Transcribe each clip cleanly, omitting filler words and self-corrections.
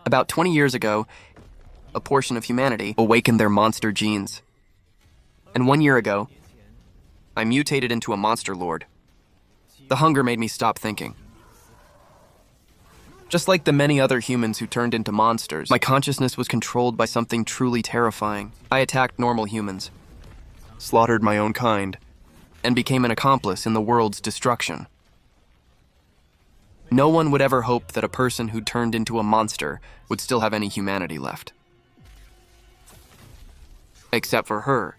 About 20 years ago, a portion of humanity awakened their monster genes. And 1 year ago, I mutated into a monster lord. The hunger made me stop thinking. Just like the many other humans who turned into monsters, my consciousness was controlled by something truly terrifying. I attacked normal humans, slaughtered my own kind, and became an accomplice in the world's destruction. No one would ever hope that a person who turned into a monster would still have any humanity left. Except for her.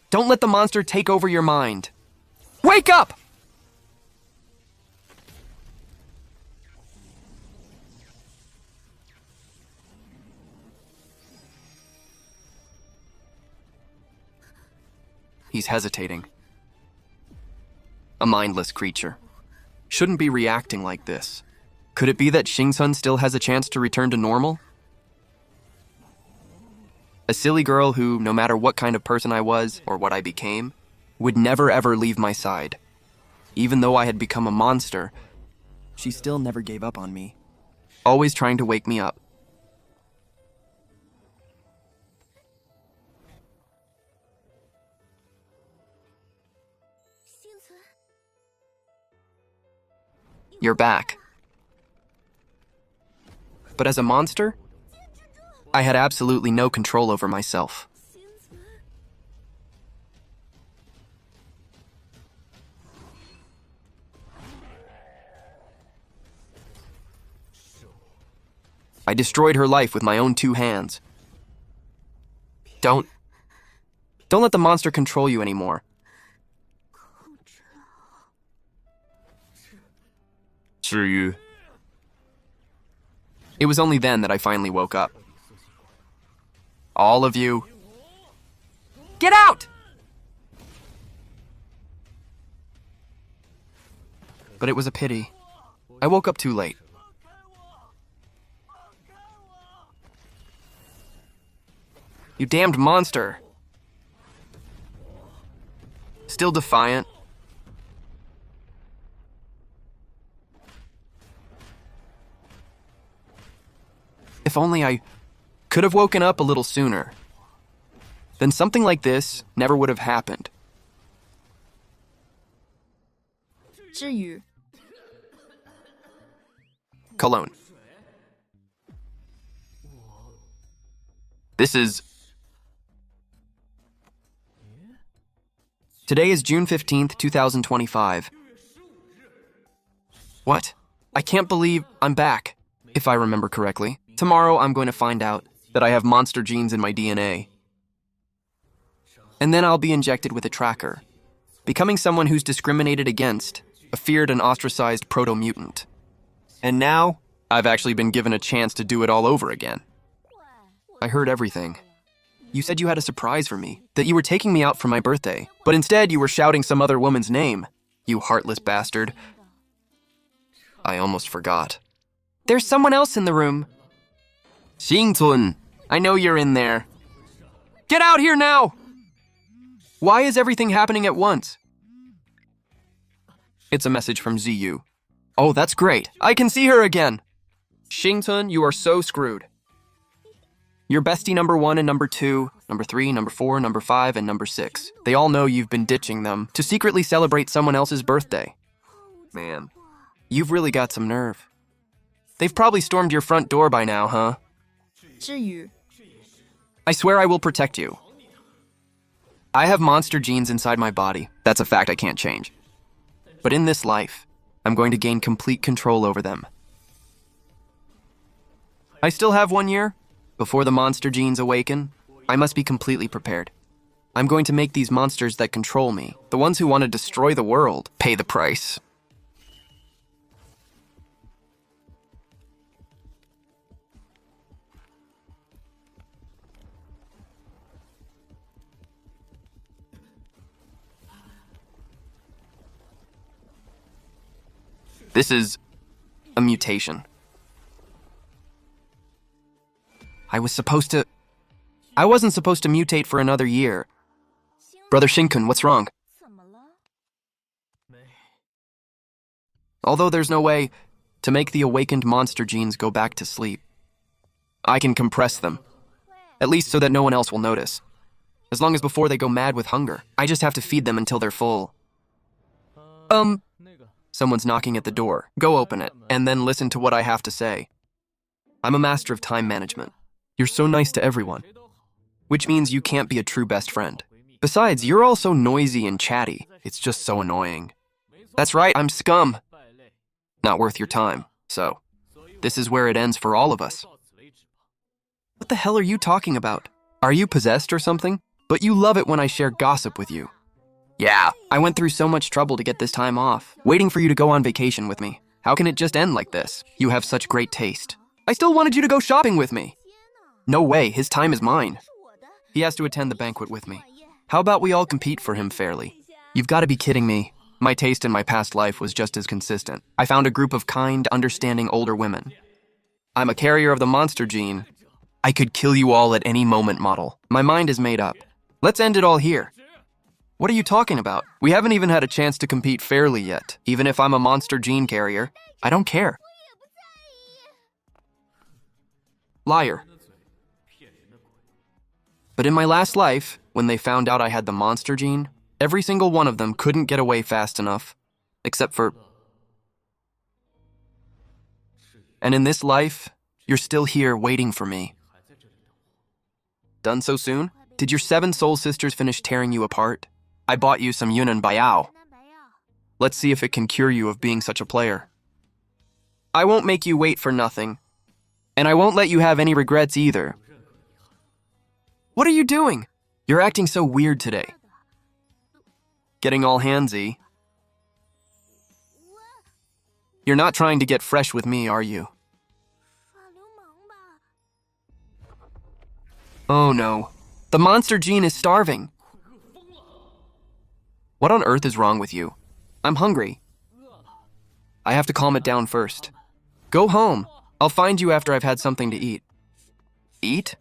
Don't let the monster take over your mind. Wake up! He's hesitating. A mindless creature. Shouldn't be reacting like this. Could it be that Xingsun still has a chance to return to normal? A silly girl who, no matter what kind of person I was, or what I became, would never ever leave my side. Even though I had become a monster, she still never gave up on me, always trying to wake me up. You're back. But as a monster, I had absolutely no control over myself. I destroyed her life with my own 2 hands. Don't let the monster control you anymore. It was only then that I finally woke up. All of you, get out! But it was a pity. I woke up too late. You damned monster. Still defiant. If only I could have woken up a little sooner. Then something like this never would have happened. Cologne. Today is June 15th, 2025. What? I can't believe I'm back, if I remember correctly. Tomorrow I'm going to find out that I have monster genes in my DNA. And then I'll be injected with a tracker, becoming someone who's discriminated against, a feared and ostracized proto-mutant. And now, I've actually been given a chance to do it all over again. I heard everything. You said you had a surprise for me, that you were taking me out for my birthday, but instead you were shouting some other woman's name. You heartless bastard. I almost forgot. There's someone else in the room. Xingsun, I know you're in there. Get out here now! Why is everything happening at once? It's a message from Ziyu. Oh, that's great. I can see her again. Xingsun, you are so screwed. Your bestie number 1 and number 2, number 3, number 4, number 5, and number 6. They all know you've been ditching them to secretly celebrate someone else's birthday. Man, you've really got some nerve. They've probably stormed your front door by now, huh? I swear I will protect you. I have monster genes inside my body. That's a fact I can't change. But in this life, I'm going to gain complete control over them. I still have 1 year. Before the monster genes awaken, I must be completely prepared. I'm going to make these monsters that control me, the ones who want to destroy the world, pay the price. This is a mutation. I wasn't supposed to mutate for another year. Brother Shinkun, what's wrong? Although there's no way to make the awakened monster genes go back to sleep. I can compress them, at least so that no one else will notice. As long as before they go mad with hunger, I just have to feed them until they're full. Someone's knocking at the door. Go open it, and then listen to what I have to say. I'm a master of time management. You're so nice to everyone, which means you can't be a true best friend. Besides, you're all so noisy and chatty. It's just so annoying. That's right, I'm scum. Not worth your time, so this is where it ends for all of us. What the hell are you talking about? Are you possessed or something? But you love it when I share gossip with you. Yeah, I went through so much trouble to get this time off, waiting for you to go on vacation with me. How can it just end like this? You have such great taste. I still wanted you to go shopping with me. No way, his time is mine. He has to attend the banquet with me. How about we all compete for him fairly? You've got to be kidding me. My taste in my past life was just as consistent. I found a group of kind, understanding older women. I'm a carrier of the monster gene. I could kill you all at any moment, model. My mind is made up. Let's end it all here. What are you talking about? We haven't even had a chance to compete fairly yet. Even if I'm a monster gene carrier, I don't care. Liar. But in my last life, when they found out I had the monster gene, every single one of them couldn't get away fast enough, except for... And in this life, you're still here waiting for me. Done so soon? Did your 7 soul sisters finish tearing you apart? I bought you some Yunnan Baiyao. Let's see if it can cure you of being such a player. I won't make you wait for nothing. And I won't let you have any regrets either. What are you doing? You're acting so weird today. Getting all handsy. You're not trying to get fresh with me, are you? Oh no. The monster gene is starving. What on earth is wrong with you? I'm hungry. I have to calm it down first. Go home. I'll find you after I've had something to eat. Eat?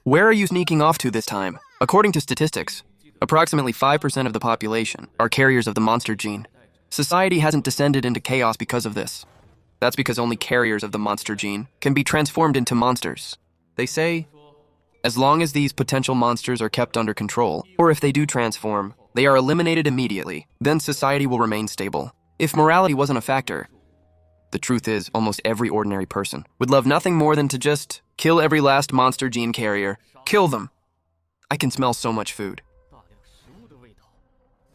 Where are you sneaking off to this time? According to statistics, approximately 5% of the population are carriers of the monster gene. Society hasn't descended into chaos because of this. That's because only carriers of the monster gene can be transformed into monsters. They say, as long as these potential monsters are kept under control, or if they do transform, they are eliminated immediately, then society will remain stable. If morality wasn't a factor, the truth is almost every ordinary person would love nothing more than to just kill every last monster gene carrier. Kill them. I can smell so much food.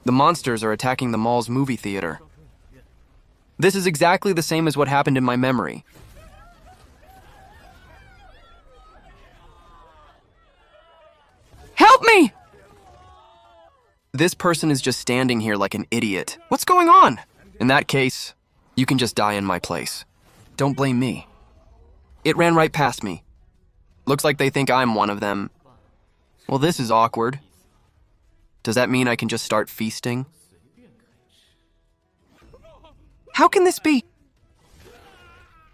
The monsters are attacking the mall's movie theater. This is exactly the same as what happened in my memory. Help me! This person is just standing here like an idiot. What's going on? In that case, you can just die in my place. Don't blame me. It ran right past me. Looks like they think I'm one of them. Well, this is awkward. Does that mean I can just start feasting? How can this be?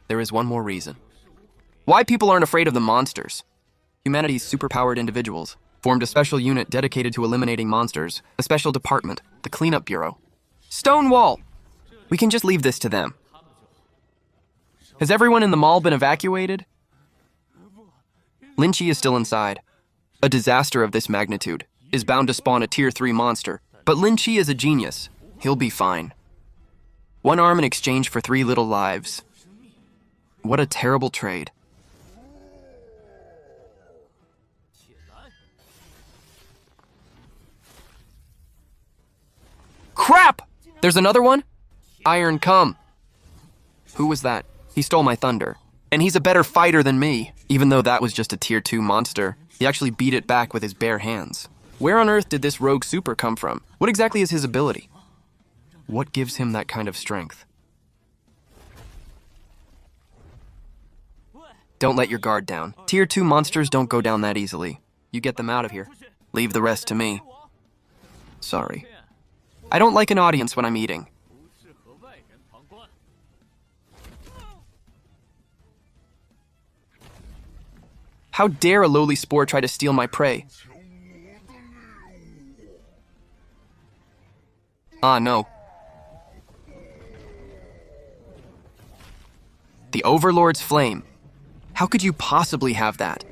There is one more reason. Why people aren't afraid of the monsters. Humanity's superpowered individuals formed a special unit dedicated to eliminating monsters, a special department, the Cleanup Bureau. Stonewall! We can just leave this to them. Has everyone in the mall been evacuated? Lynchy is still inside. A disaster of this magnitude is bound to spawn a Tier 3 monster, but Lynchy is a genius. He'll be fine. 1 arm in exchange for 3 little lives. What a terrible trade. Crap! There's another one? Iron, come. Who was that? He stole my thunder. And he's a better fighter than me, even though that was just a Tier 2 monster. He actually beat it back with his bare hands. Where on earth did this rogue super come from? What exactly is his ability? What gives him that kind of strength? Don't let your guard down. Tier 2 monsters don't go down that easily. You get them out of here. Leave the rest to me. Sorry. I don't like an audience when I'm eating. How dare a lowly spore try to steal my prey? Ah, no. Overlord's flame. How could you possibly have that?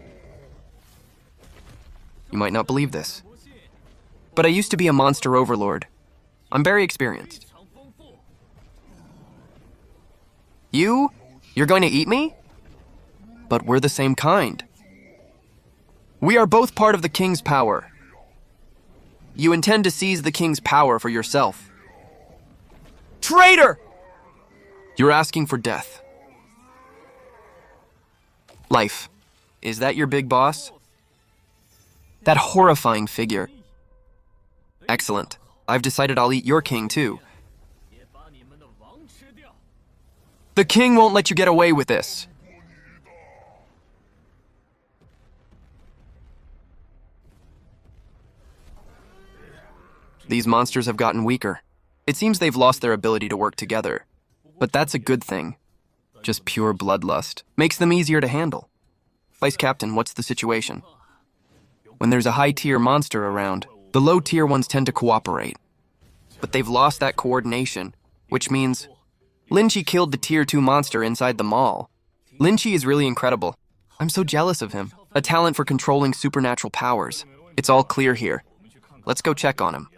You might not believe this, but I used to be a monster overlord. I'm very experienced. You're going to eat me? But we're the same kind. We are both part of the king's power. You intend to seize the king's power for yourself. Traitor! You're asking for death. Life. Is that your big boss? That horrifying figure. Excellent. I've decided I'll eat your king too. The king won't let you get away with this. These monsters have gotten weaker. It seems they've lost their ability to work together. But that's a good thing. Just pure bloodlust. Makes them easier to handle. Vice Captain, what's the situation? When there's a high-tier monster around, the low-tier ones tend to cooperate. But they've lost that coordination, which means Lin-Chi killed the Tier 2 monster inside the mall. Lin-Chi is really incredible. I'm so jealous of him. A talent for controlling supernatural powers. It's all clear here. Let's go check on him.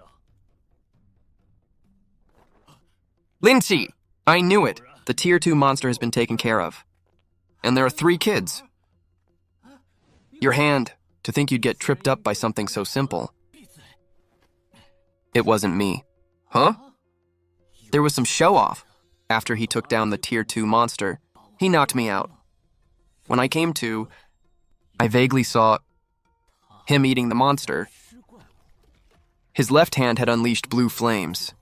Lin-Chi! I knew it. The Tier 2 monster has been taken care of. And there are 3 kids. Your hand, to think you'd get tripped up by something so simple. It wasn't me. Huh? There was some show-off. After he took down the Tier 2 monster, he knocked me out. When I came to, I vaguely saw him eating the monster. His left hand had unleashed blue flames.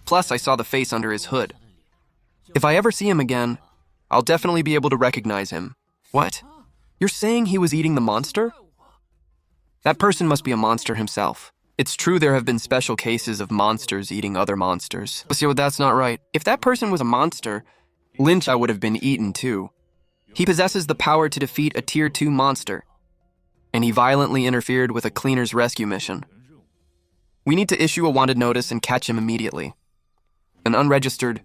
Plus, I saw the face under his hood. If I ever see him again, I'll definitely be able to recognize him. What? You're saying he was eating the monster? That person must be a monster himself. It's true there have been special cases of monsters eating other monsters. But see, that's not right. If that person was a monster, Lynch would have been eaten too. He possesses the power to defeat a Tier 2 monster, and he violently interfered with a cleaner's rescue mission. We need to issue a wanted notice and catch him immediately. An unregistered,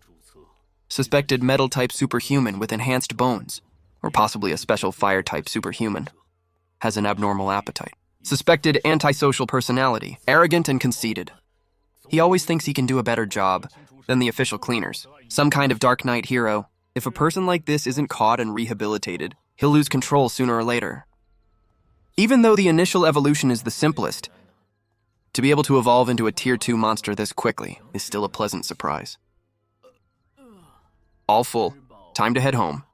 suspected metal-type superhuman with enhanced bones, or possibly a special fire-type superhuman, has an abnormal appetite. Suspected antisocial personality, arrogant and conceited. He always thinks he can do a better job than the official cleaners. Some kind of Dark Knight hero. If a person like this isn't caught and rehabilitated, he'll lose control sooner or later. Even though the initial evolution is the simplest, to be able to evolve into a Tier 2 monster this quickly is still a pleasant surprise. All full. Time to head home.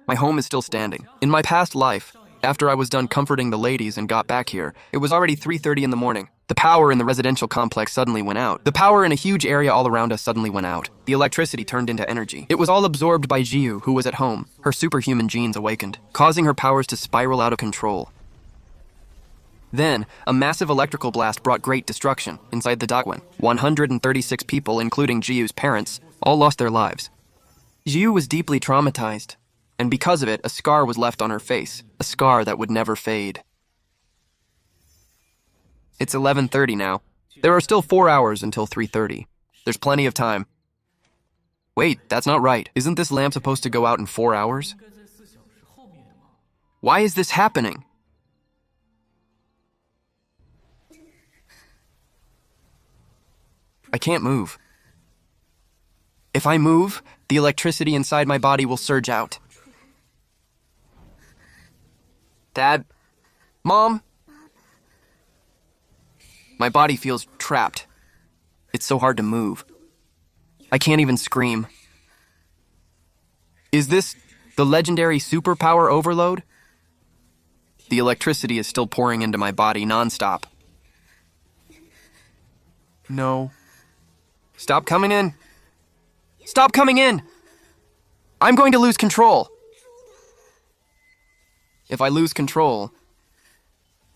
My home is still standing. In my past life, after I was done comforting the ladies and got back here, it was already 3:30 in the morning. The power in the residential complex suddenly went out. The power in a huge area all around us suddenly went out. The electricity turned into energy. It was all absorbed by Jiu, who was at home. Her superhuman genes awakened, causing her powers to spiral out of control. Then, a massive electrical blast brought great destruction inside the Dagwin. 136 people, including Jiu's parents, all lost their lives. Jiu was deeply traumatized, and because of it, a scar was left on her face, a scar that would never fade. It's 11:30 now. There are still 4 hours until 3:30. There's plenty of time. Wait, that's not right. Isn't this lamp supposed to go out in 4 hours? Why is this happening? I can't move. If I move, the electricity inside my body will surge out. Dad? Mom? My body feels trapped. It's so hard to move. I can't even scream. Is this the legendary superpower overload? The electricity is still pouring into my body nonstop. No. Stop coming in. Stop coming in! I'm going to lose control. If I lose control,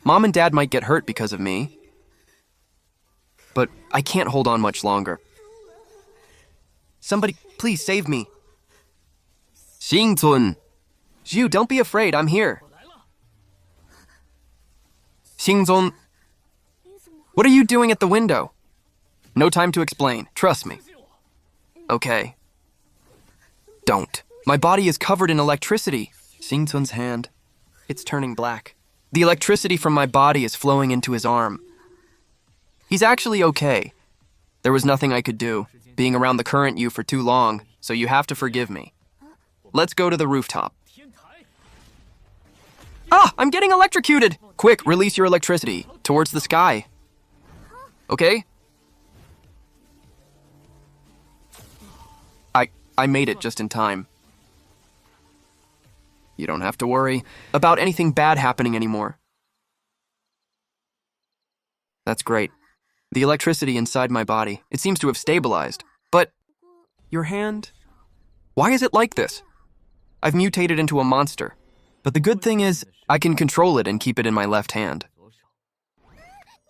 Mom and Dad might get hurt because of me. But I can't hold on much longer. Somebody, please save me. Xingzun. Zhu, don't be afraid, I'm here. Xingzun, what are you doing at the window? No time to explain, trust me. Okay. Don't. My body is covered in electricity. Xingcun's hand. It's turning black. The electricity from my body is flowing into his arm. He's actually okay. There was nothing I could do, being around the current you for too long, so you have to forgive me. Let's go to the rooftop. Ah, I'm getting electrocuted! Quick, release your electricity towards the sky. Okay? I made it just in time. You don't have to worry about anything bad happening anymore. That's great. The electricity inside my body, it seems to have stabilized. But your hand? Why is it like this? I've mutated into a monster. But the good thing is, I can control it and keep it in my left hand.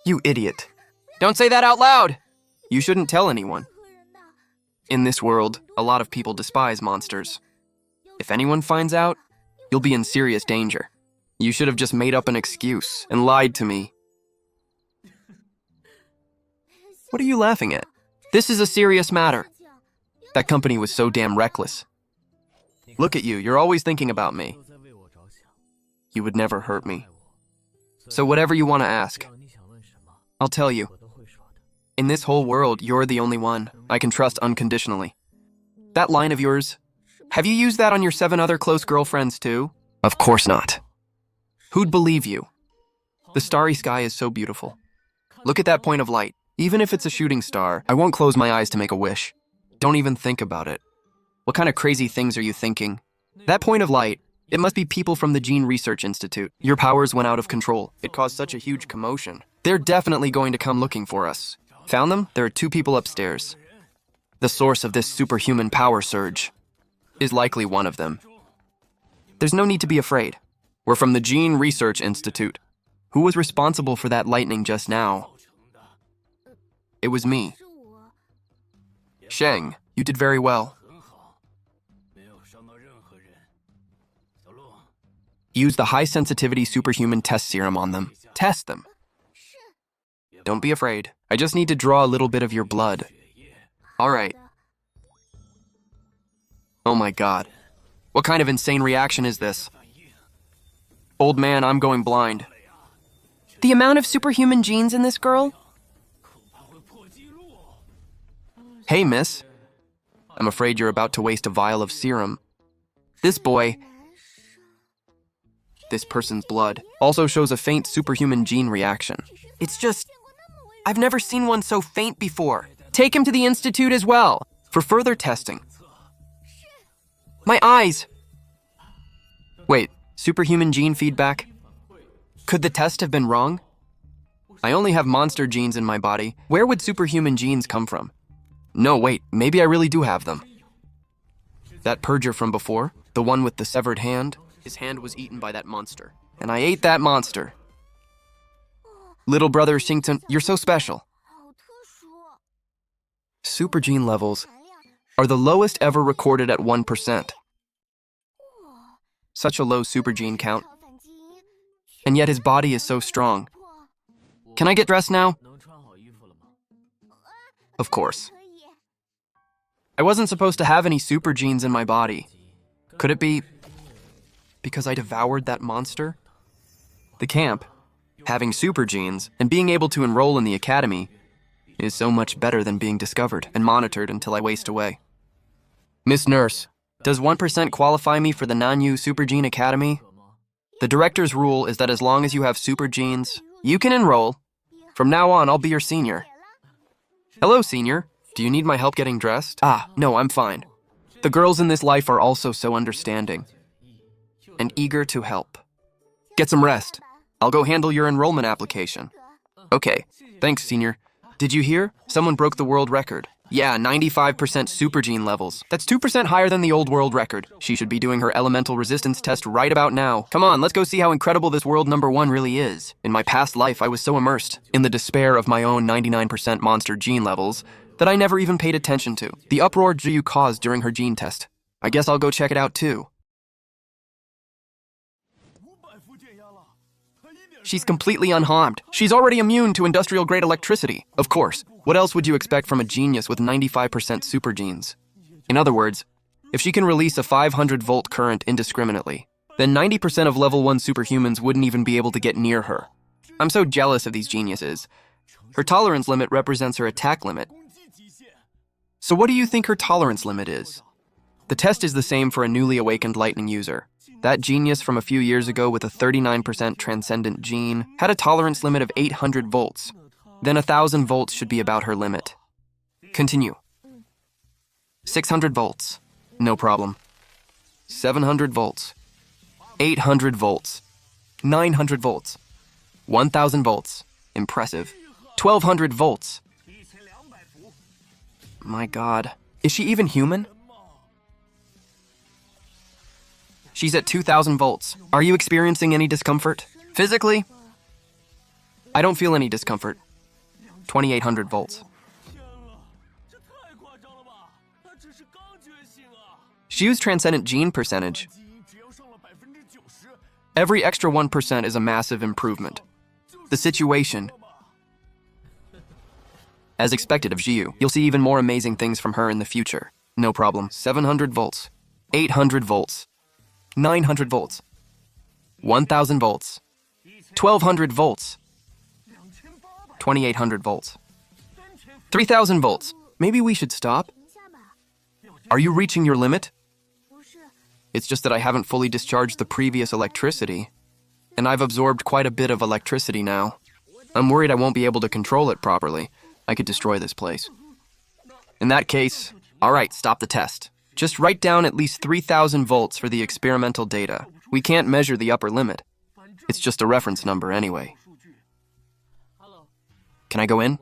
You idiot. Don't say that out loud! You shouldn't tell anyone. In this world, a lot of people despise monsters. If anyone finds out, you'll be in serious danger. You should have just made up an excuse and lied to me. What are you laughing at? This is a serious matter. That company was so damn reckless. Look at you, you're always thinking about me. You would never hurt me. So whatever you want to ask, I'll tell you. In this whole world, you're the only one I can trust unconditionally. That line of yours, have you used that on your 7 other close girlfriends too? Of course not. Who'd believe you? The starry sky is so beautiful. Look at that point of light. Even if it's a shooting star, I won't close my eyes to make a wish. Don't even think about it. What kind of crazy things are you thinking? That point of light, it must be people from the Gene Research Institute. Your powers went out of control. It caused such a huge commotion. They're definitely going to come looking for us. Found them? There are 2 people upstairs. The source of this superhuman power surge is likely one of them. There's no need to be afraid. We're from the Gene Research Institute. Who was responsible for that lightning just now? It was me. Sheng, you did very well. Use the high-sensitivity superhuman test serum on them. Test them. Don't be afraid. I just need to draw a little bit of your blood. All right. Oh my god. What kind of insane reaction is this? Old man, I'm going blind. The amount of superhuman genes in this girl? Hey, miss. I'm afraid you're about to waste a vial of serum. This boy, this person's blood, also shows a faint superhuman gene reaction. It's just, I've never seen one so faint before. Take him to the institute as well, for further testing. My eyes! Wait, superhuman gene feedback? Could the test have been wrong? I only have monster genes in my body. Where would superhuman genes come from? No, wait, maybe I really do have them. That purger from before, the one with the severed hand, his hand was eaten by that monster. And I ate that monster. Little brother Xingcun, you're so special. Super gene levels are the lowest ever recorded at 1%. Such a low super gene count. And yet his body is so strong. Can I get dressed now? Of course. I wasn't supposed to have any super genes in my body. Could it be because I devoured that monster? The camp, having super genes and being able to enroll in the academy is so much better than being discovered and monitored until I waste away. Miss Nurse, does 1% qualify me for the Manhua Super Gene Academy? The director's rule is that as long as you have super genes, you can enroll. From now on, I'll be your senior. Hello, senior. Do you need my help getting dressed? Ah, no, I'm fine. The girls in this life are also so understanding and eager to help. Get some rest. I'll go handle your enrollment application. Okay, thanks, senior. Did you hear? Someone broke the world record. Yeah, 95% super gene levels. That's 2% higher than the old world record. She should be doing her elemental resistance test right about now. Come on, let's go see how incredible this world #1 really is. In my past life, I was so immersed in the despair of my own 99% monster gene levels that I never even paid attention to the uproar Jiu caused during her gene test. I guess I'll go check it out too. She's completely unharmed. She's already immune to industrial-grade electricity. Of course. What else would you expect from a genius with 95% super genes? In other words, If she can release a 500-volt current indiscriminately, then 90% of level 1 superhumans wouldn't even be able to get near her. I'm so jealous of these geniuses. Her tolerance limit represents her attack limit. So what do you think her tolerance limit is? The test is the same for a newly awakened lightning user. That genius from a few years ago with a 39% transcendent gene had a tolerance limit of 800 volts. Then 1,000 volts should be about her limit. Continue. 600 volts. No problem. 700 volts. 800 volts. 900 volts. 1,000 volts. Impressive. 1,200 volts. My God. Is she even human? She's at 2,000 volts. Are you experiencing any discomfort? Physically? I don't feel any discomfort. 2,800 volts. She used transcendent gene percentage. Every extra 1% is a massive improvement. The situation. As expected of Jiu, you'll see even more amazing things from her in the future. No problem. 700 volts. 800 volts. 900 volts. 1,000 volts. 1,200 volts. 2,800 volts. 3,000 volts. Maybe we should stop? Are you reaching your limit? It's just that I haven't fully discharged the previous electricity, and I've absorbed quite a bit of electricity now. I'm worried I won't be able to control it properly. I could destroy this place. In that case, all right, stop the test. Just write down at least 3,000 volts for the experimental data. We can't measure the upper limit. It's just a reference number anyway. Can I go in?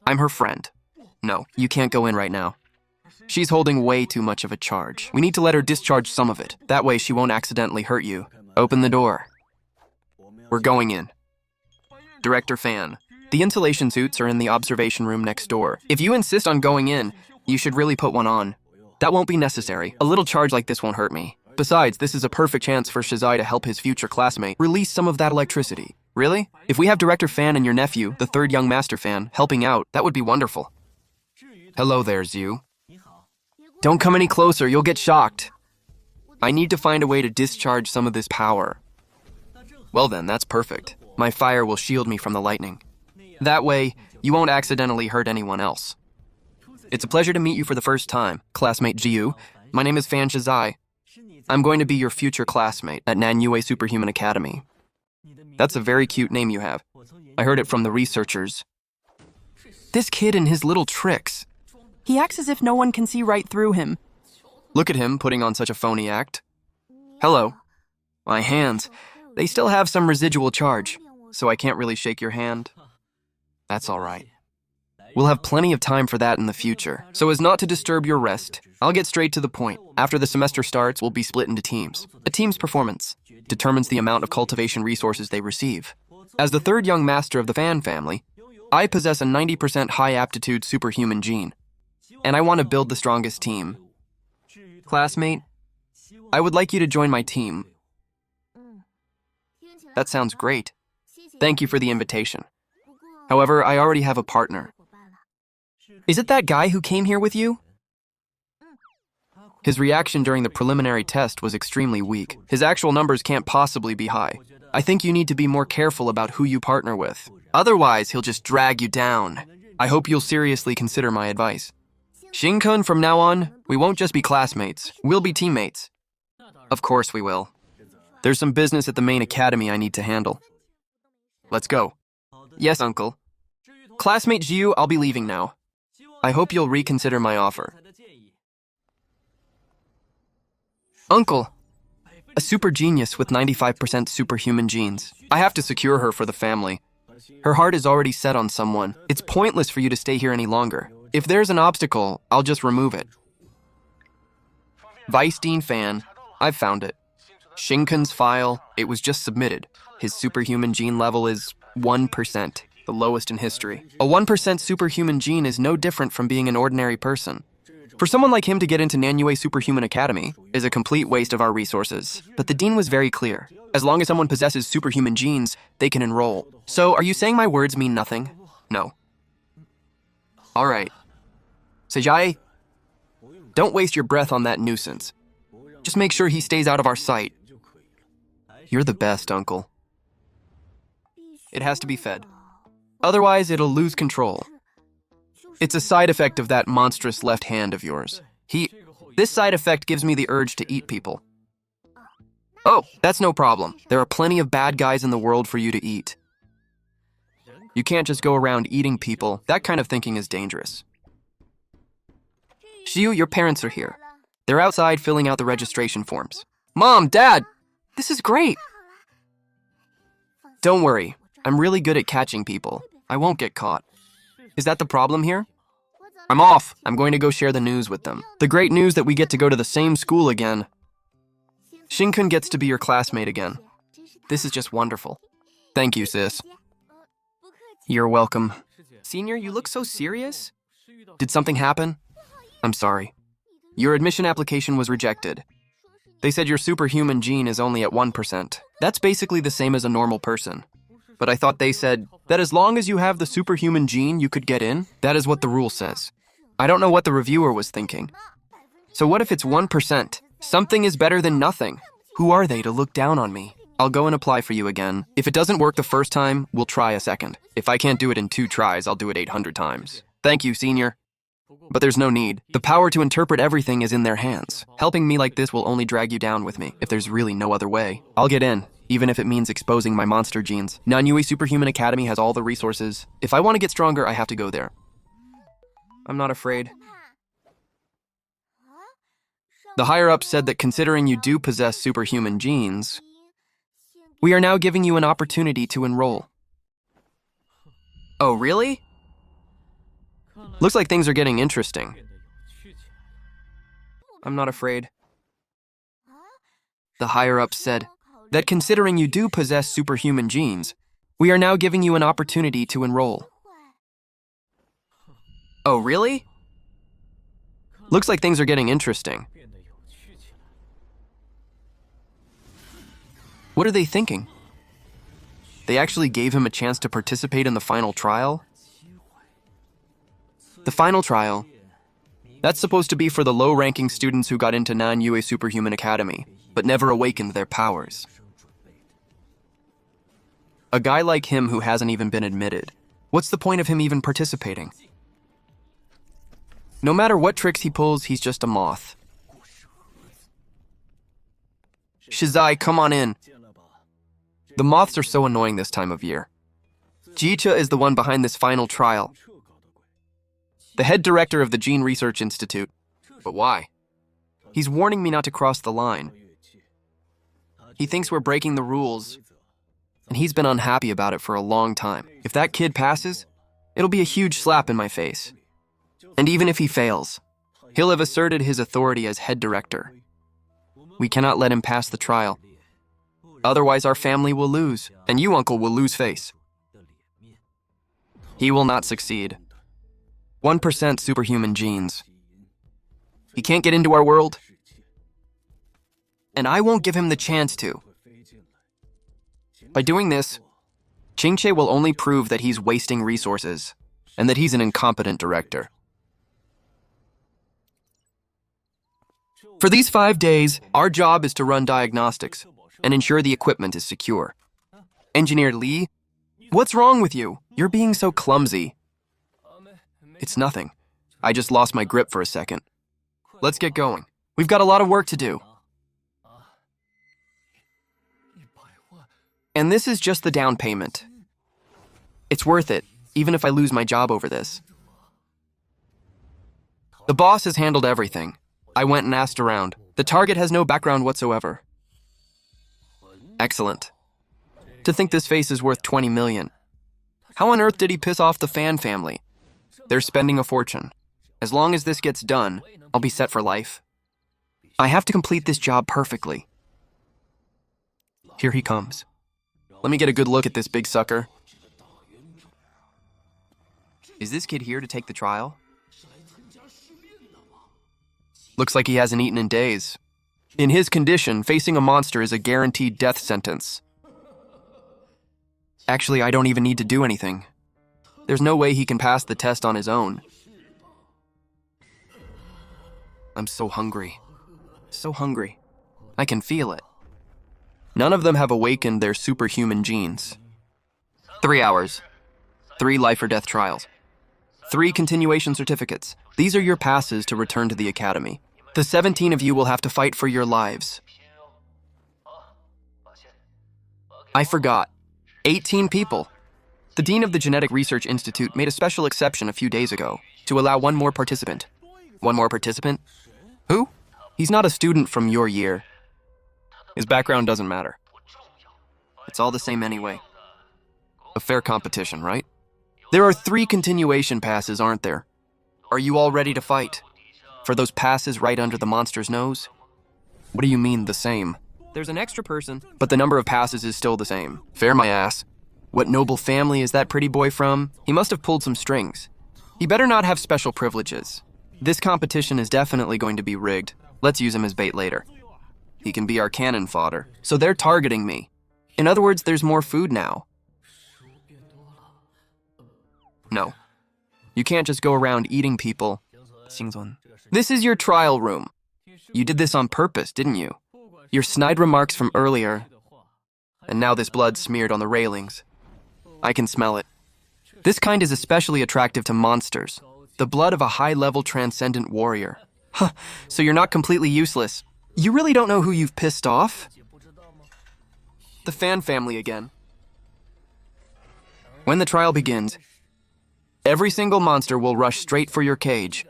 I'm her friend. No, you can't go in right now. She's holding way too much of a charge. We need to let her discharge some of it. That way she won't accidentally hurt you. Open the door. We're going in. Director Fan. The insulation suits are in the observation room next door. If you insist on going in, you should really put one on. That won't be necessary. A little charge like this won't hurt me. Besides, this is a perfect chance for Shizai to help his future classmate release some of that electricity. Really? If we have Director Fan and your nephew, the third young Master Fan, helping out, that would be wonderful. Hello there, Zhu. Don't come any closer, you'll get shocked. I need to find a way to discharge some of this power. Well then, that's perfect. My fire will shield me from the lightning. That way, you won't accidentally hurt anyone else. It's a pleasure to meet you for the first time, classmate Jiu. My name is Fan Shizai. I'm going to be your future classmate at Manhua Superhuman Academy. That's a very cute name you have. I heard it from the researchers. This kid and his little tricks. He acts as if no one can see right through him. Look at him putting on such a phony act. Hello. My hands. They still have some residual charge, so I can't really shake your hand. That's all right. We'll have plenty of time for that in the future. So as not to disturb your rest, I'll get straight to the point. After the semester starts, we'll be split into teams. A team's performance determines the amount of cultivation resources they receive. As the third young master of the Fan family, I possess a 90% high aptitude superhuman gene, and I want to build the strongest team. Classmate, I would like you to join my team. That sounds great. Thank you for the invitation. However, I already have a partner. Is it that guy who came here with you? His reaction during the preliminary test was extremely weak. His actual numbers can't possibly be high. I think you need to be more careful about who you partner with. Otherwise, he'll just drag you down. I hope you'll seriously consider my advice. Shin-kun, from now on, we won't just be classmates. We'll be teammates. Of course we will. There's some business at the main academy I need to handle. Let's go. Yes, uncle. Classmate Jiu, I'll be leaving now. I hope you'll reconsider my offer. Uncle, a super genius with 95% superhuman genes. I have to secure her for the family. Her heart is already set on someone. It's pointless for you to stay here any longer. If there's an obstacle, I'll just remove it. Vice Dean Fan, I've found it. Shinkun's file, it was just submitted. His superhuman gene level is 1%, the lowest in history. A 1% superhuman gene is no different from being an ordinary person. For someone like him to get into Manhua Superhuman Academy is a complete waste of our resources. But the dean was very clear. As long as someone possesses superhuman genes, they can enroll. So, are you saying my words mean nothing? No. All right. Sejai, Don't waste your breath on that nuisance. Just make sure he stays out of our sight. You're the best, Uncle. It has to be fed. Otherwise, it'll lose control. It's a side effect of that monstrous left hand of yours. This side effect gives me the urge to eat people. Oh, that's no problem. There are plenty of bad guys in the world for you to eat. You can't just go around eating people. That kind of thinking is dangerous. Xiu, your parents are here. They're outside filling out the registration forms. Mom, Dad, this is great. Don't worry. I'm really good at catching people. I won't get caught. Is that the problem here? I'm off. I'm going to go share the news with them. The great news that we get to go to the same school again. Shinkun gets to be your classmate again. This is just wonderful. Thank you, sis. You're welcome. Senior, you look so serious. Did something happen? I'm sorry. Your admission application was rejected. They said your superhuman gene is only at 1%. That's basically the same as a normal person. But I thought they said that as long as you have the superhuman gene, you could get in. That is what the rule says. I don't know what the reviewer was thinking. So what if it's 1%? Something is better than nothing. Who are they to look down on me? I'll go and apply for you again. If it doesn't work the first time, we'll try a second. If I can't do it in 2 tries, I'll do it 800 times. Thank you, senior. But there's no need. The power to interpret everything is in their hands. Helping me like this will only drag you down with me. If there's really no other way, I'll get in, even if it means exposing my monster genes. Manhua Superhuman Academy has all the resources. If I want to get stronger, I have to go there. I'm not afraid. The higher-ups said that considering you do possess superhuman genes, we are now giving you an opportunity to enroll. Oh, really? Looks like things are getting interesting. I'm not afraid. The higher-ups said that considering you do possess superhuman genes, we are now giving you an opportunity to enroll. Oh, really? Looks like things are getting interesting. What are they thinking? They actually gave him a chance to participate in the final trial? The final trial? That's supposed to be for the low-ranking students who got into Manhua Superhuman Academy, but never awakened their powers. A guy like him who hasn't even been admitted. What's the point of him even participating? No matter what tricks he pulls, he's just a moth. Shizai, come on in. The moths are so annoying this time of year. Jicha is the one behind this final trial. The head director of the Gene Research Institute. But why? He's warning me not to cross the line. He thinks we're breaking the rules, and he's been unhappy about it for a long time. If that kid passes, it'll be a huge slap in my face. And even if he fails, he'll have asserted his authority as head director. We cannot let him pass the trial. Otherwise, our family will lose, and you, Uncle, will lose face. He will not succeed. 1% superhuman genes. He can't get into our world, and I won't give him the chance to. By doing this, Qingche will only prove that he's wasting resources, and that he's an incompetent director. For these 5 days, our job is to run diagnostics and ensure the equipment is secure. Engineer Li, what's wrong with you? You're being so clumsy. It's nothing. I just lost my grip for a second. Let's get going. We've got a lot of work to do. And this is just the down payment. It's worth it, even if I lose my job over this. The boss has handled everything. I went and asked around. The target has no background whatsoever. Excellent. To think this face is worth 20 million. How on earth did he piss off the Fan family? They're spending a fortune. As long as this gets done, I'll be set for life. I have to complete this job perfectly. Here he comes. Let me get a good look at this big sucker. Is this kid here to take the trial? Looks like he hasn't eaten in days. In his condition, facing a monster is a guaranteed death sentence. Actually, I don't even need to do anything. There's no way he can pass the test on his own. I'm so hungry. So hungry. I can feel it. None of them have awakened their superhuman genes. 3 hours. 3 life or death trials. 3 continuation certificates. These are your passes to return to the academy. The 17 of you will have to fight for your lives. I forgot. 18 people. The dean of the Genetic Research Institute made a special exception a few days ago to allow one more participant. One more participant? Who? He's not a student from your year. His background doesn't matter. It's all the same anyway. A fair competition, right? There are 3 continuation passes, aren't there? Are you all ready to fight? For those passes right under the monster's nose? What do you mean, the same? There's an extra person, but the number of passes is still the same. Fair, my ass. What noble family is that pretty boy from? He must have pulled some strings. He better not have special privileges. This competition is definitely going to be rigged. Let's use him as bait later. He can be our cannon fodder. So they're targeting me. In other words, there's more food now. No. You can't just go around eating people. This is your trial room. You did this on purpose, didn't you? Your snide remarks from earlier, and now this blood smeared on the railings. I can smell it. This kind is especially attractive to monsters. The blood of a high-level transcendent warrior. Huh, so you're not completely useless. You really don't know who you've pissed off? The Fan family again. When the trial begins, every single monster will rush straight for your cage.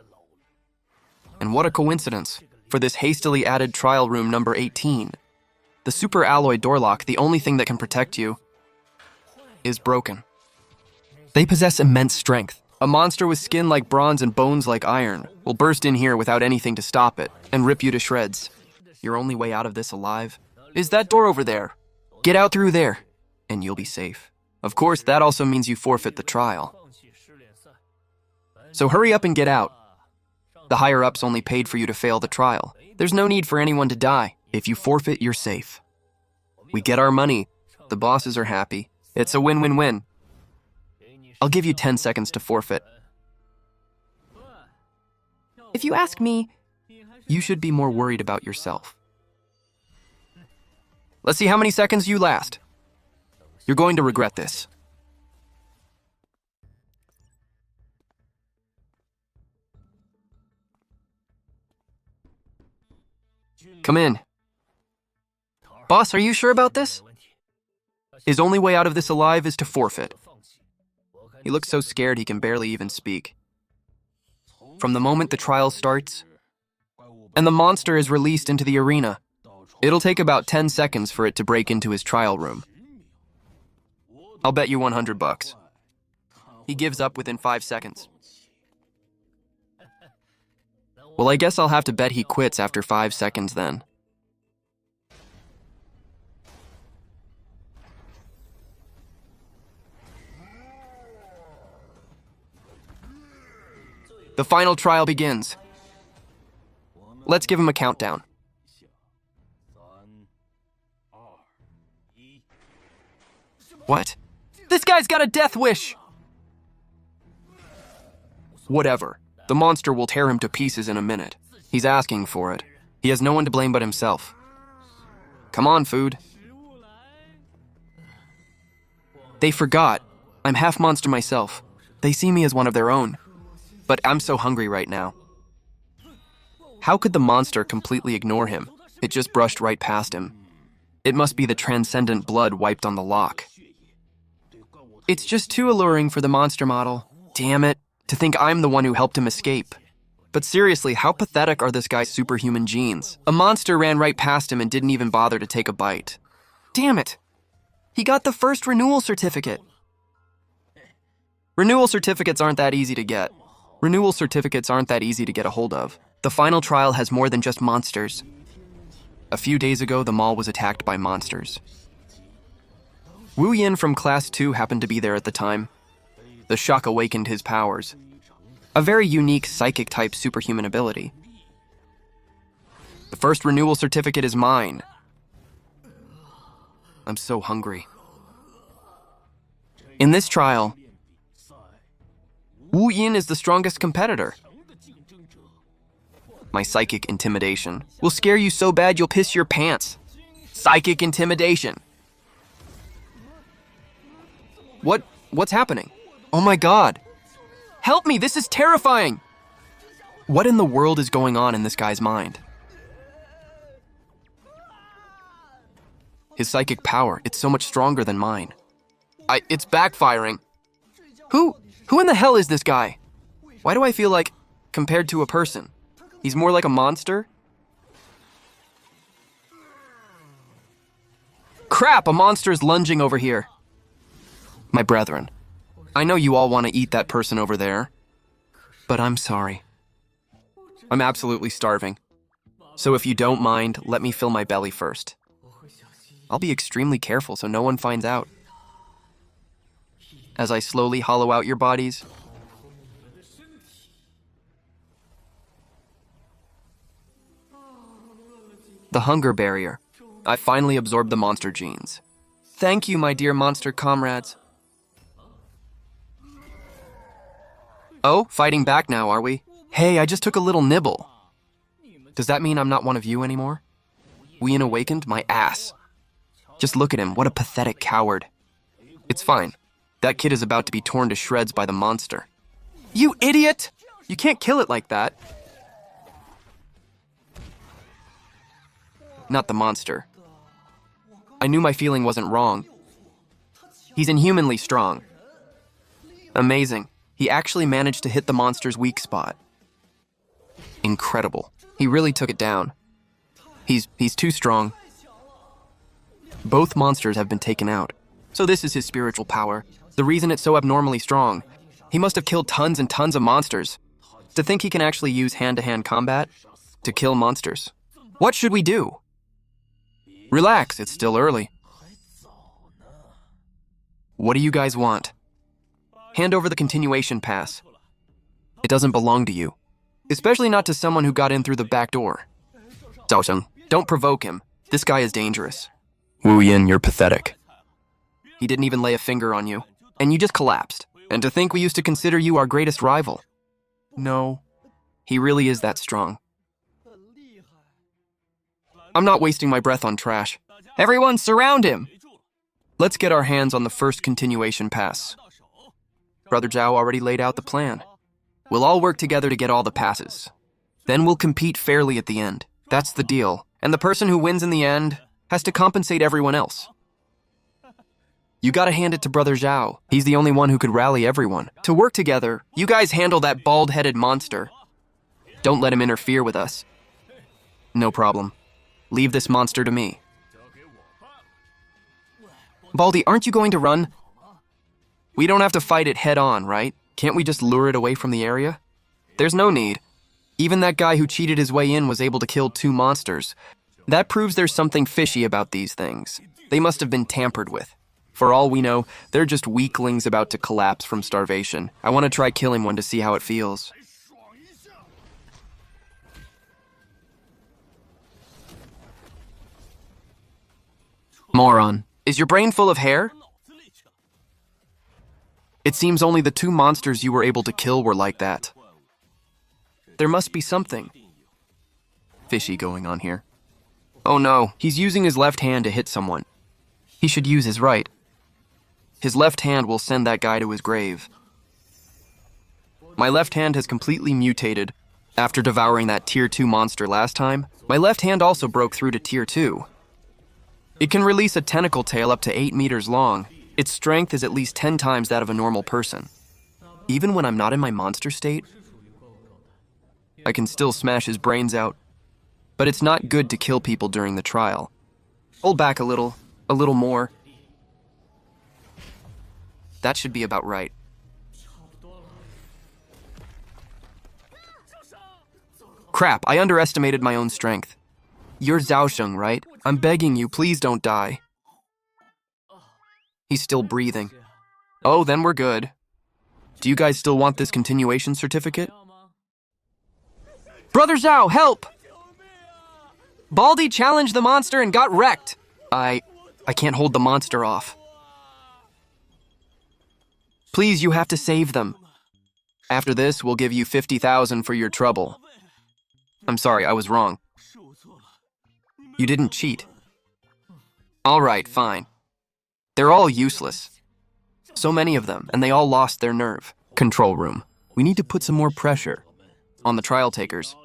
And what a coincidence, for this hastily added trial room number 18. The super alloy door lock, the only thing that can protect you, is broken. They possess immense strength. A monster with skin like bronze and bones like iron will burst in here without anything to stop it and rip you to shreds. Your only way out of this alive is that door over there. Get out through there, and you'll be safe. Of course, that also means you forfeit the trial. So hurry up and get out. The higher-ups only paid for you to fail the trial. There's no need for anyone to die. If you forfeit, you're safe. We get our money. The bosses are happy. It's a win-win-win. I'll give you 10 seconds to forfeit. If you ask me, you should be more worried about yourself. Let's see how many seconds you last. You're going to regret this. Come in. Boss, are you sure about this? His only way out of this alive is to forfeit. He looks so scared he can barely even speak. From the moment the trial starts, and the monster is released into the arena, it'll take about 10 seconds for it to break into his trial room. I'll bet you $100. He gives up within 5 seconds. Well, I guess I'll have to bet he quits after 5 seconds then. The final trial begins. Let's give him a countdown. What? This guy's got a death wish! Whatever. The monster will tear him to pieces in a minute. He's asking for it. He has no one to blame but himself. Come on, food. They forgot. I'm half monster myself. They see me as one of their own. But I'm so hungry right now. How could the monster completely ignore him? It just brushed right past him. It must be the transcendent blood wiped on the lock. It's just too alluring for the monster model. Damn it, to think I'm the one who helped him escape. But seriously, how pathetic are this guy's superhuman genes? A monster ran right past him and didn't even bother to take a bite. Damn it! He got the first renewal certificate. Renewal certificates aren't that easy to get. Renewal certificates aren't that easy to get a hold of. The final trial has more than just monsters. A few days ago, the mall was attacked by monsters. Wu Yin from Class 2 happened to be there at the time. The shock awakened his powers. A very unique psychic-type superhuman ability. The first renewal certificate is mine. I'm so hungry. In this trial, Wu Yin is the strongest competitor. My psychic intimidation will scare you so bad you'll piss your pants. Psychic intimidation. What's happening? Oh my god. Help me, this is terrifying. What in the world is going on in this guy's mind? His psychic power, it's so much stronger than mine. It's backfiring. Who in the hell is this guy? Why do I feel like, compared to a person, he's more like a monster? Crap, a monster is lunging over here. My brethren, I know you all want to eat that person over there, but I'm sorry. I'm absolutely starving. So if you don't mind, let me fill my belly first. I'll be extremely careful so no one finds out. As I slowly hollow out your bodies. The hunger barrier. I finally absorbed the monster genes. Thank you, my dear monster comrades. Oh, fighting back now, are we? Hey, I just took a little nibble. Does that mean I'm not one of you anymore? Wien awakened my ass. Just look at him, what a pathetic coward. It's fine. That kid is about to be torn to shreds by the monster. You idiot! You can't kill it like that. Not the monster. I knew my feeling wasn't wrong. He's inhumanly strong. Amazing. He actually managed to hit the monster's weak spot. Incredible. He really took it down. He's too strong. Both monsters have been taken out. So this is his spiritual power. The reason it's so abnormally strong. He must have killed tons and tons of monsters. To think he can actually use hand-to-hand combat to kill monsters. What should we do? Relax, it's still early. What do you guys want? Hand over the continuation pass. It doesn't belong to you. Especially not to someone who got in through the back door. Zhao Sheng, don't provoke him. This guy is dangerous. Wu Yin, you're pathetic. He didn't even lay a finger on you. And you just collapsed. And to think we used to consider you our greatest rival. No. He really is that strong. I'm not wasting my breath on trash. Everyone surround him! Let's get our hands on the first continuation pass. Brother Zhao already laid out the plan. We'll all work together to get all the passes. Then we'll compete fairly at the end. That's the deal. And the person who wins in the end has to compensate everyone else. You gotta hand it to Brother Zhao. He's the only one who could rally everyone. To work together, you guys handle that bald-headed monster. Don't let him interfere with us. No problem. Leave this monster to me. Baldy, aren't you going to run? We don't have to fight it head-on, right? Can't we just lure it away from the area? There's no need. Even that guy who cheated his way in was able to kill 2 monsters. That proves there's something fishy about these things. They must have been tampered with. For all we know, they're just weaklings about to collapse from starvation. I want to try killing one to see how it feels. Moron, is your brain full of hair? It seems only the 2 monsters you were able to kill were like that. There must be something fishy going on here. Oh no, he's using his left hand to hit someone. He should use his right. His left hand will send that guy to his grave. My left hand has completely mutated. After devouring that Tier 2 monster last time, my left hand also broke through to Tier 2. It can release a tentacle tail up to 8 meters long. Its strength is at least 10 times that of a normal person. Even when I'm not in my monster state, I can still smash his brains out. But it's not good to kill people during the trial. Hold back a little more. That should be about right. Crap, I underestimated my own strength. You're Zhao Sheng, right? I'm begging you, please don't die. He's still breathing. Oh, then we're good. Do you guys still want this continuation certificate? Brother Zhao, help! Baldy challenged the monster and got wrecked. I can't hold the monster off. Please, you have to save them. After this, we'll give you 50,000 for your trouble. I'm sorry, I was wrong. You didn't cheat. All right, fine. They're all useless. So many of them, and they all lost their nerve. Control room. We need to put some more pressure on the trial takers.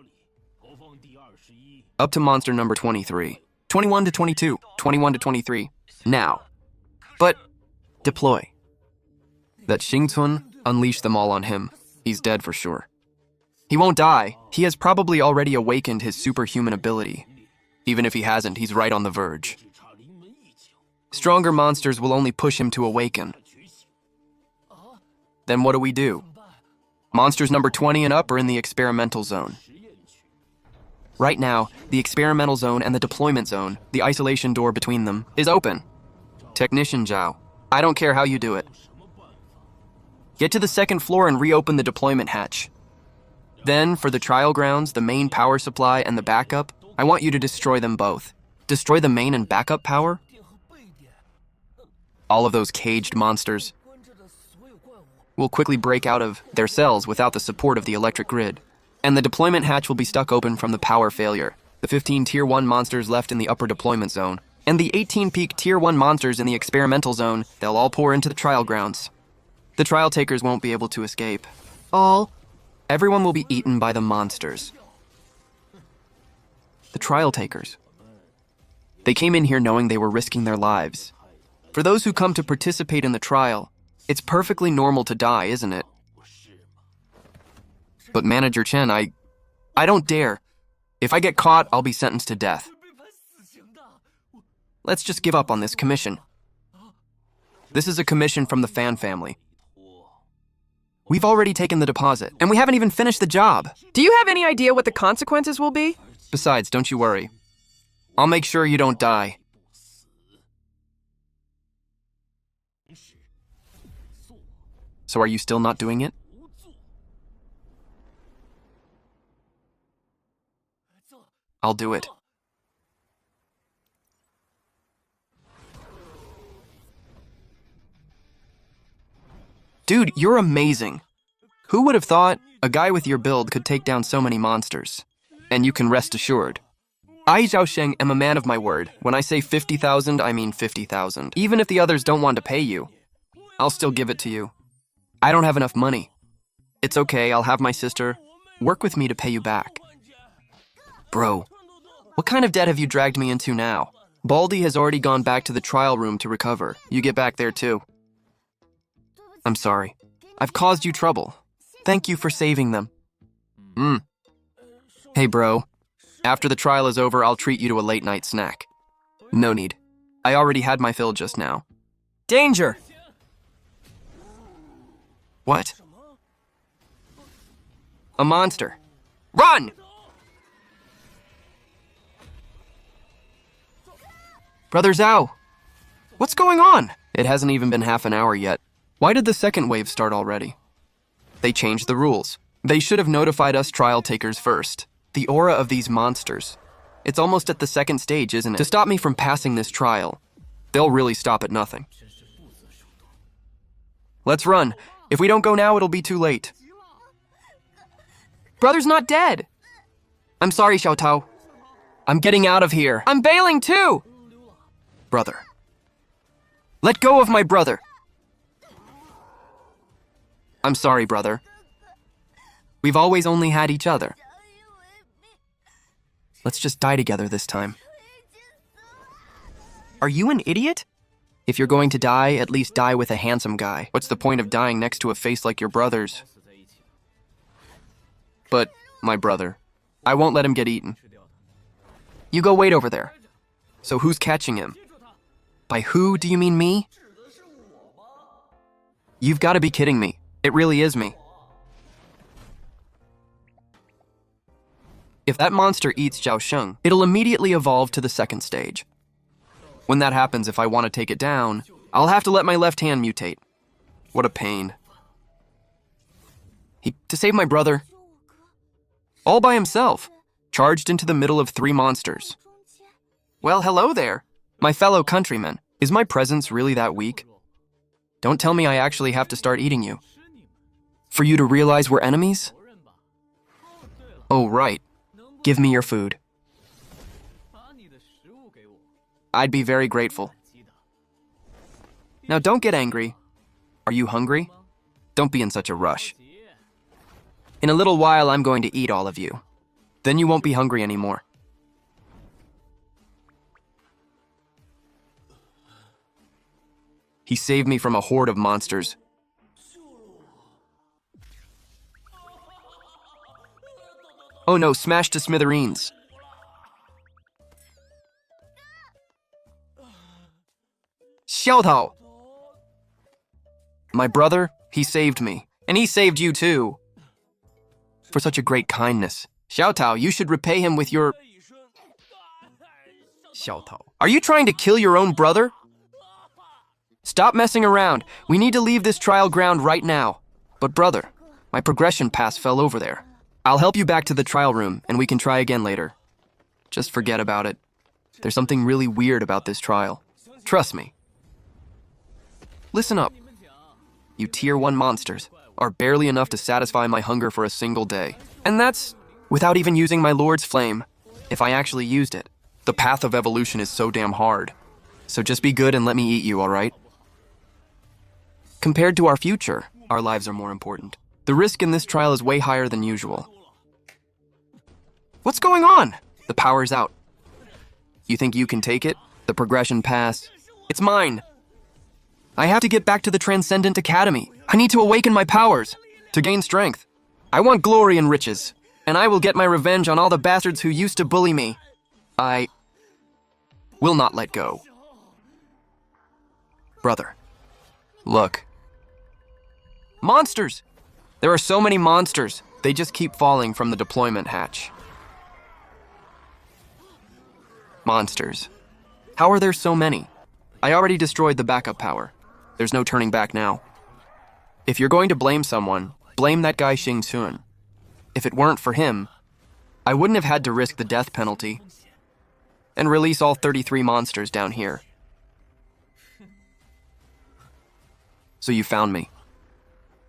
Up to monster number 23. 21 to 22. 21 to 23. Now. But deploy. That Xingcun, unleash them all on him. He's dead for sure. He won't die. He has probably already awakened his superhuman ability. Even if he hasn't, he's right on the verge. Stronger monsters will only push him to awaken. Then what do we do? Monsters number 20 and up are in the experimental zone. Right now, the experimental zone and the deployment zone, the isolation door between them, is open. Technician Zhao, I don't care how you do it. Get to the second floor and reopen the deployment hatch. Then, for the trial grounds, the main power supply, and the backup, I want you to destroy them both. Destroy the main and backup power? All of those caged monsters will quickly break out of their cells without the support of the electric grid. And the deployment hatch will be stuck open from the power failure. The 15 Tier 1 monsters left in the upper deployment zone, and the 18 peak Tier 1 monsters in the experimental zone, they'll all pour into the trial grounds. The trial takers won't be able to escape. Everyone will be eaten by the monsters. The trial takers. They came in here knowing they were risking their lives. For those who come to participate in the trial, it's perfectly normal to die, isn't it? But Manager Chen, I don't dare. If I get caught, I'll be sentenced to death. Let's just give up on this commission. This is a commission from the Fan family. We've already taken the deposit, and we haven't even finished the job. Do you have any idea what the consequences will be? Besides, don't you worry. I'll make sure you don't die. So are you still not doing it? I'll do it. Dude, you're amazing. Who would have thought a guy with your build could take down so many monsters? And you can rest assured. I, Zhao Sheng, am a man of my word. When I say 50,000, I mean 50,000. Even if the others don't want to pay you, I'll still give it to you. I don't have enough money. It's okay, I'll have my sister work with me to pay you back. Bro, what kind of debt have you dragged me into now? Baldy has already gone back to the trial room to recover. You get back there too. I'm sorry. I've caused you trouble. Thank you for saving them. Hey bro, after the trial is over, I'll treat you to a late night snack. No need. I already had my fill just now. Danger! What? A monster. Run! Brother Zhao, what's going on? It hasn't even been half an hour yet. Why did the second wave start already? They changed the rules. They should have notified us trial takers first. The aura of these monsters. It's almost at the second stage, isn't it? To stop me from passing this trial. They'll really stop at nothing. Let's run. If we don't go now, it'll be too late. Brother's not dead. I'm sorry, Xiao Tao. I'm getting out of here. I'm bailing too! Brother. Let go of my brother. I'm sorry, brother. We've always only had each other. Let's just die together this time. Are you an idiot? If you're going to die, at least die with a handsome guy. What's the point of dying next to a face like your brother's? But, my brother, I won't let him get eaten. You go wait over there. So who's catching him? By who, do you mean me? You've got to be kidding me. It really is me. If that monster eats Zhao Sheng, it'll immediately evolve to the second stage. When that happens, if I want to take it down, I'll have to let my left hand mutate. What a pain. To save my brother, all by himself, charged into the middle of 3 monsters. Well, hello there, my fellow countrymen. Is my presence really that weak? Don't tell me I actually have to start eating you. For you to realize we're enemies? Oh, right. Give me your food. I'd be very grateful. Now don't get angry. Are you hungry? Don't be in such a rush. In a little while, I'm going to eat all of you. Then you won't be hungry anymore. He saved me from a horde of monsters. Oh no, smashed to smithereens. Xiaotao! My brother, he saved me. And he saved you too. For such a great kindness. Xiaotao, you should repay him with your... Xiaotao. Are you trying to kill your own brother? Stop messing around. We need to leave this trial ground right now. But brother, my progression pass fell over there. I'll help you back to the trial room, and we can try again later. Just forget about it. There's something really weird about this trial. Trust me. Listen up. You Tier 1 monsters are barely enough to satisfy my hunger for a single day. And that's without even using my Lord's Flame, if I actually used it. The path of evolution is so damn hard. So just be good and let me eat you, all right? Compared to our future, our lives are more important. The risk in this trial is way higher than usual. What's going on? The power's out. You think you can take it? The progression pass? It's mine. I have to get back to the Transcendent Academy. I need to awaken my powers to gain strength. I want glory and riches, and I will get my revenge on all the bastards who used to bully me. I will not let go. Brother, look. Monsters! There are so many monsters. They just keep falling from the deployment hatch. Monsters. How are there so many? I already destroyed the backup power. There's no turning back now. If you're going to blame someone, blame that guy Xing Chun. If it weren't for him, I wouldn't have had to risk the death penalty and release all 33 monsters down here. So you found me.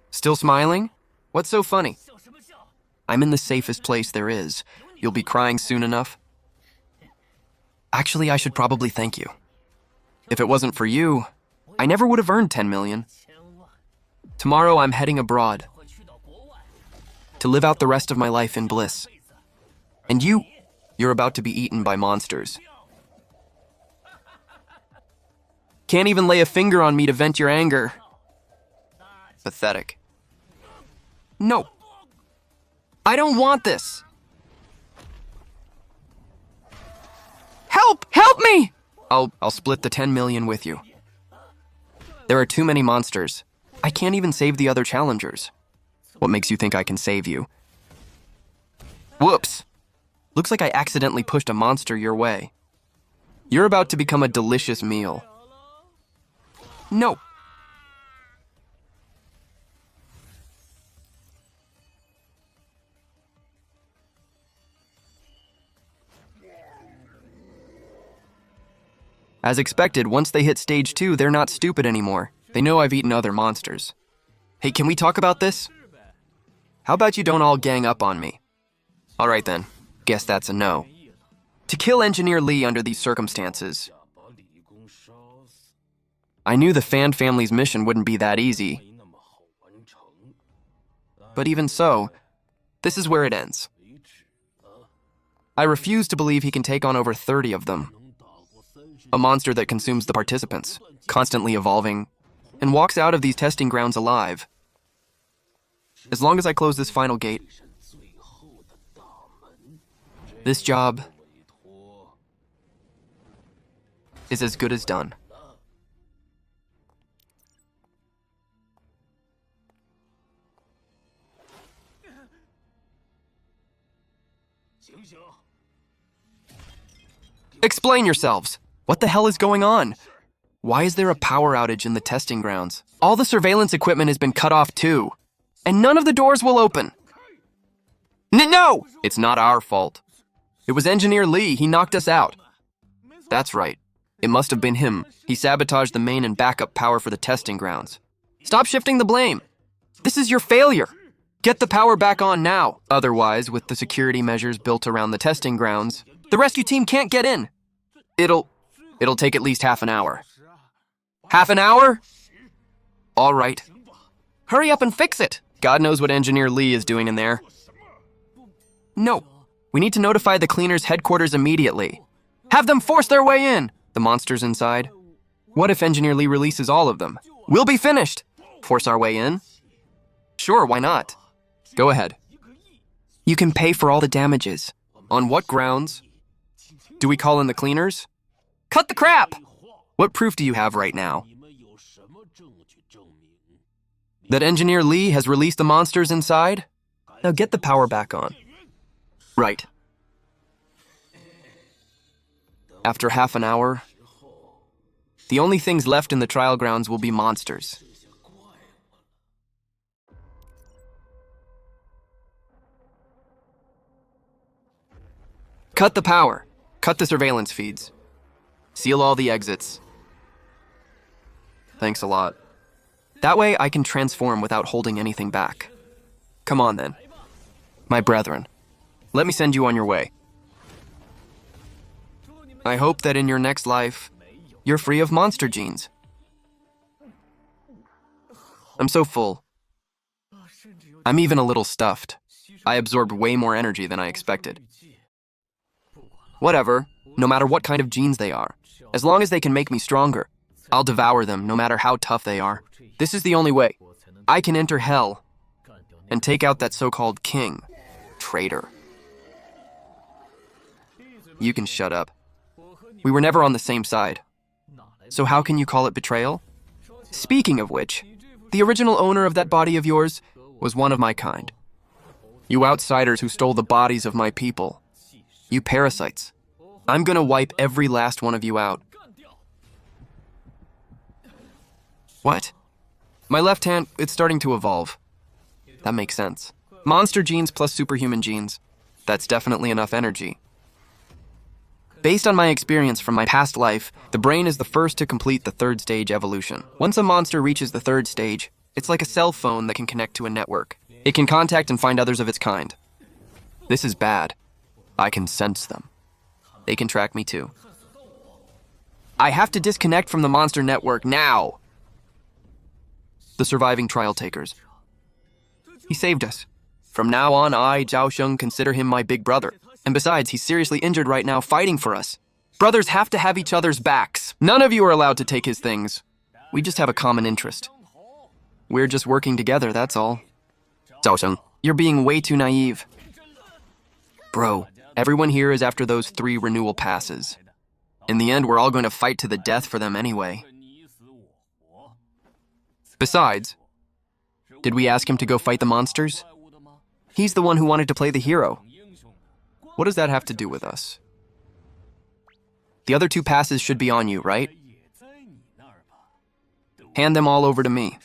Still smiling? What's so funny? I'm in the safest place there is. You'll be crying soon enough. Actually, I should probably thank you. If it wasn't for you, I never would have earned 10 million. Tomorrow I'm heading abroad to live out the rest of my life in bliss. And you're about to be eaten by monsters. Can't even lay a finger on me to vent your anger. Pathetic. No. I don't want this. Help! Help me! I'll split the 10 million with you. There are too many monsters. I can't even save the other challengers. What makes you think I can save you? Whoops! Looks like I accidentally pushed a monster your way. You're about to become a delicious meal. No. As expected, once they hit stage 2, they're not stupid anymore. They know I've eaten other monsters. Hey, can we talk about this? How about you don't all gang up on me? All right then, guess that's a no. To kill Engineer Li under these circumstances, I knew the Fan family's mission wouldn't be that easy. But even so, this is where it ends. I refuse to believe he can take on over 30 of them. A monster that consumes the participants, constantly evolving, and walks out of these testing grounds alive. As long as I close this final gate, this job is as good as done. Explain yourselves. What the hell is going on? Why is there a power outage in the testing grounds? All the surveillance equipment has been cut off too, and none of the doors will open. No! It's not our fault. It was Engineer Li. He knocked us out. That's right. It must have been him. He sabotaged the main and backup power for the testing grounds. Stop shifting the blame. This is your failure. Get the power back on now. Otherwise, with the security measures built around the testing grounds, the rescue team can't get in. It'll take at least half an hour. Half an hour? All right. Hurry up and fix it. God knows what Engineer Lee is doing in there. No. We need to notify the cleaners' headquarters immediately. Have them force their way in. The monsters inside. What if Engineer Lee releases all of them? We'll be finished. Force our way in? Sure, why not? Go ahead. You can pay for all the damages. On what grounds? Do we call in the cleaners? Cut the crap! What proof do you have right now? That Engineer Lee has released the monsters inside? Now get the power back on. Right. After half an hour, the only things left in the trial grounds will be monsters. Cut the power. Cut the surveillance feeds. Seal all the exits. Thanks a lot. That way I can transform without holding anything back. Come on then. My brethren, let me send you on your way. I hope that in your next life, you're free of monster genes. I'm so full. I'm even a little stuffed. I absorbed way more energy than I expected. Whatever, no matter what kind of genes they are. As long as they can make me stronger, I'll devour them no matter how tough they are. This is the only way. I can enter hell and take out that so-called king. Traitor. You can shut up. We were never on the same side. So how can you call it betrayal? Speaking of which, the original owner of that body of yours was one of my kind. You outsiders who stole the bodies of my people. You parasites. I'm gonna wipe every last one of you out. What? My left hand, it's starting to evolve. That makes sense. Monster genes plus superhuman genes. That's definitely enough energy. Based on my experience from my past life, the brain is the first to complete the third stage evolution. Once a monster reaches the third stage, it's like a cell phone that can connect to a network. It can contact and find others of its kind. This is bad. I can sense them. They can track me too. I have to disconnect from the monster network now. The surviving trial takers. He saved us. From now on, I, Zhao Sheng, consider him my big brother. And besides, he's seriously injured right now fighting for us. Brothers have to have each other's backs. None of you are allowed to take his things. We just have a common interest. We're just working together, that's all. Zhao Sheng, you're being way too naive. Bro, everyone here is after those 3 renewal passes. In the end, we're all going to fight to the death for them anyway. Besides, did we ask him to go fight the monsters? He's the one who wanted to play the hero. What does that have to do with us? The other 2 passes should be on you, right? Hand them all over to me.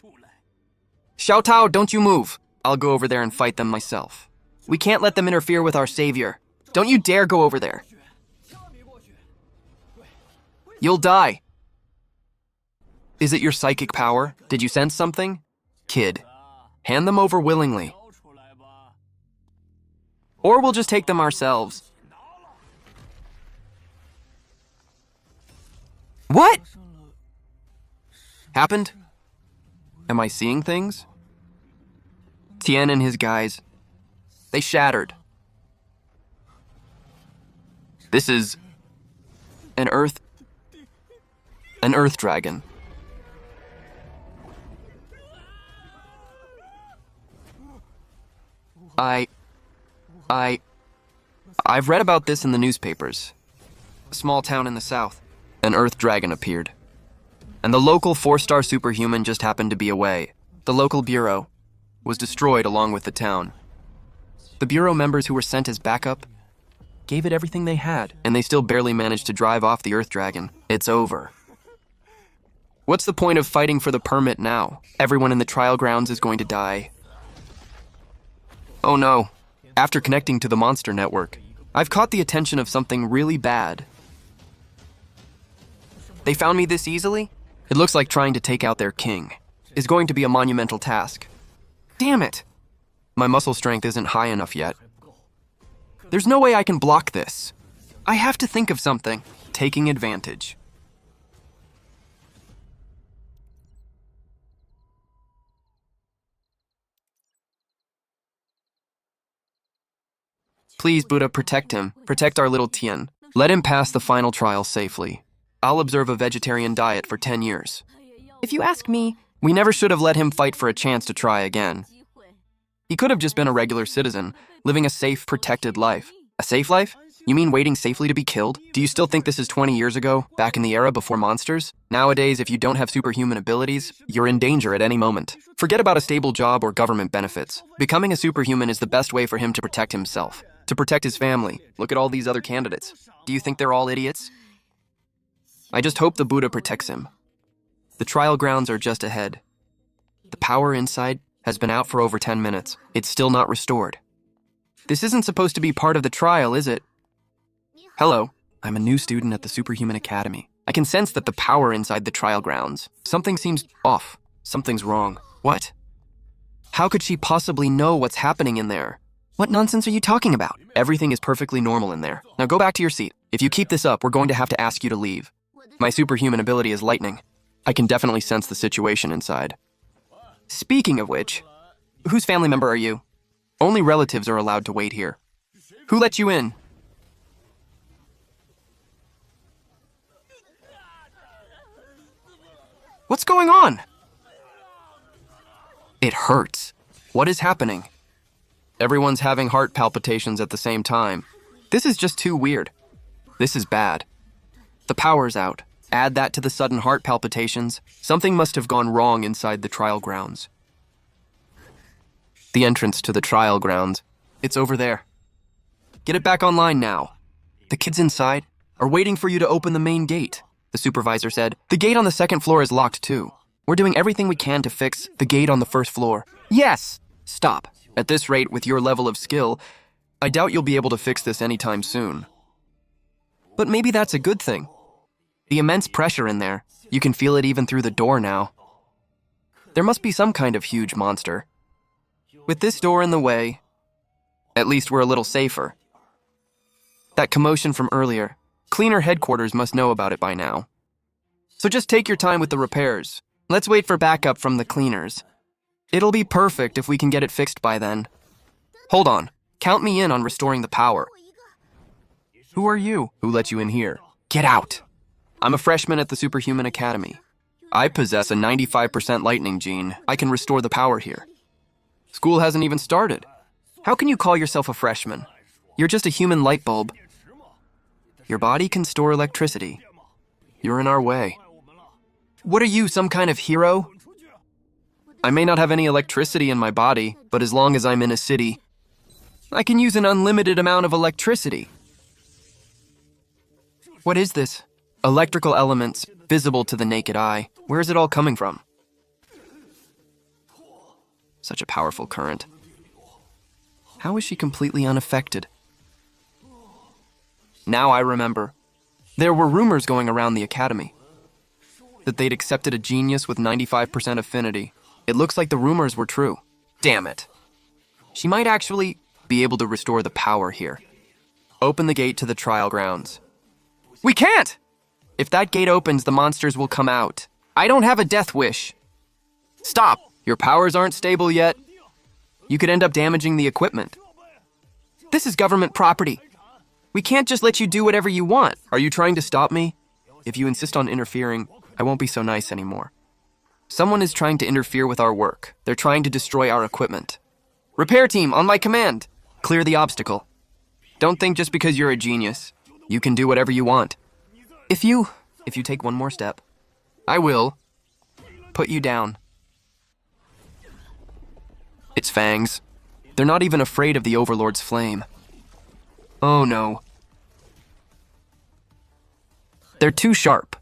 Xiao Tao, don't you move. I'll go over there and fight them myself. We can't let them interfere with our savior. Don't you dare go over there. You'll die. Is it your psychic power? Did you sense something? Kid, hand them over willingly. Or we'll just take them ourselves. What? Happened? Am I seeing things? Tien and his guys, they shattered. This is an earth dragon. I've read about this in the newspapers. A small town in the south. An earth dragon appeared. And the local 4-star superhuman just happened to be away. The local bureau was destroyed along with the town. The bureau members who were sent as backup gave it everything they had, and they still barely managed to drive off the earth dragon. It's over. What's the point of fighting for the permit now? Everyone in the trial grounds is going to die. Oh no. After connecting to the monster network, I've caught the attention of something really bad. They found me this easily? It looks like trying to take out their king is going to be a monumental task. Damn it! My muscle strength isn't high enough yet. There's no way I can block this. I have to think of something. Taking advantage. Please, Buddha, protect him. Protect our little Tien. Let him pass the final trial safely. I'll observe a vegetarian diet for 10 years. If you ask me, we never should have let him fight for a chance to try again. He could have just been a regular citizen, living a safe, protected life. A safe life? You mean waiting safely to be killed? Do you still think this is 20 years ago, back in the era before monsters? Nowadays, if you don't have superhuman abilities, you're in danger at any moment. Forget about a stable job or government benefits. Becoming a superhuman is the best way for him to protect himself, to protect his family. Look at all these other candidates. Do you think they're all idiots? I just hope the Buddha protects him. The trial grounds are just ahead. The power inside has been out for over 10 minutes. It's still not restored. This isn't supposed to be part of the trial, is it? Hello, I'm a new student at the Superhuman Academy. I can sense that the power inside the trial grounds. Something seems off. Something's wrong. What? How could she possibly know what's happening in there? What nonsense are you talking about? Everything is perfectly normal in there. Now go back to your seat. If you keep this up, we're going to have to ask you to leave. My superhuman ability is lightning. I can definitely sense the situation inside. Speaking of which, whose family member are you? Only relatives are allowed to wait here. Who let you in? What's going on? It hurts. What is happening? Everyone's having heart palpitations at the same time. This is just too weird. This is bad. The power's out. Add that to the sudden heart palpitations. Something must have gone wrong inside the trial grounds. The entrance to the trial grounds. It's over there. Get it back online now. The kids inside are waiting for you to open the main gate. The supervisor said, the gate on the second floor is locked too. We're doing everything we can to fix the gate on the first floor. Yes! Stop. At this rate, with your level of skill, I doubt you'll be able to fix this anytime soon. But maybe that's a good thing. The immense pressure in there, you can feel it even through the door now. There must be some kind of huge monster. With this door in the way, at least we're a little safer. That commotion from earlier, Cleaner headquarters must know about it by now. So just take your time with the repairs. Let's wait for backup from the cleaners. It'll be perfect if we can get it fixed by then. Hold on. Count me in on restoring the power. Who are you? Who let you in here? Get out! I'm a freshman at the Superhuman Academy. I possess a 95% lightning gene. I can restore the power here. School hasn't even started. How can you call yourself a freshman? You're just a human light bulb. Your body can store electricity. You're in our way. What are you, some kind of hero? I may not have any electricity in my body, but as long as I'm in a city, I can use an unlimited amount of electricity. What is this? Electrical elements, visible to the naked eye. Where is it all coming from? Such a powerful current. How is she completely unaffected? Now I remember. There were rumors going around the academy that they'd accepted a genius with 95% affinity. It looks like the rumors were true. Damn it. She might actually be able to restore the power here. Open the gate to the trial grounds. We can't! If that gate opens, the monsters will come out. I don't have a death wish. Stop! Your powers aren't stable yet. You could end up damaging the equipment. This is government property. We can't just let you do whatever you want. Are you trying to stop me? If you insist on interfering, I won't be so nice anymore. Someone is trying to interfere with our work. They're trying to destroy our equipment. Repair team, on my command. Clear the obstacle. Don't think just because you're a genius, you can do whatever you want. If you take one more step, I will put you down. Its fangs. They're not even afraid of the Overlord's flame. Oh no. They're too sharp.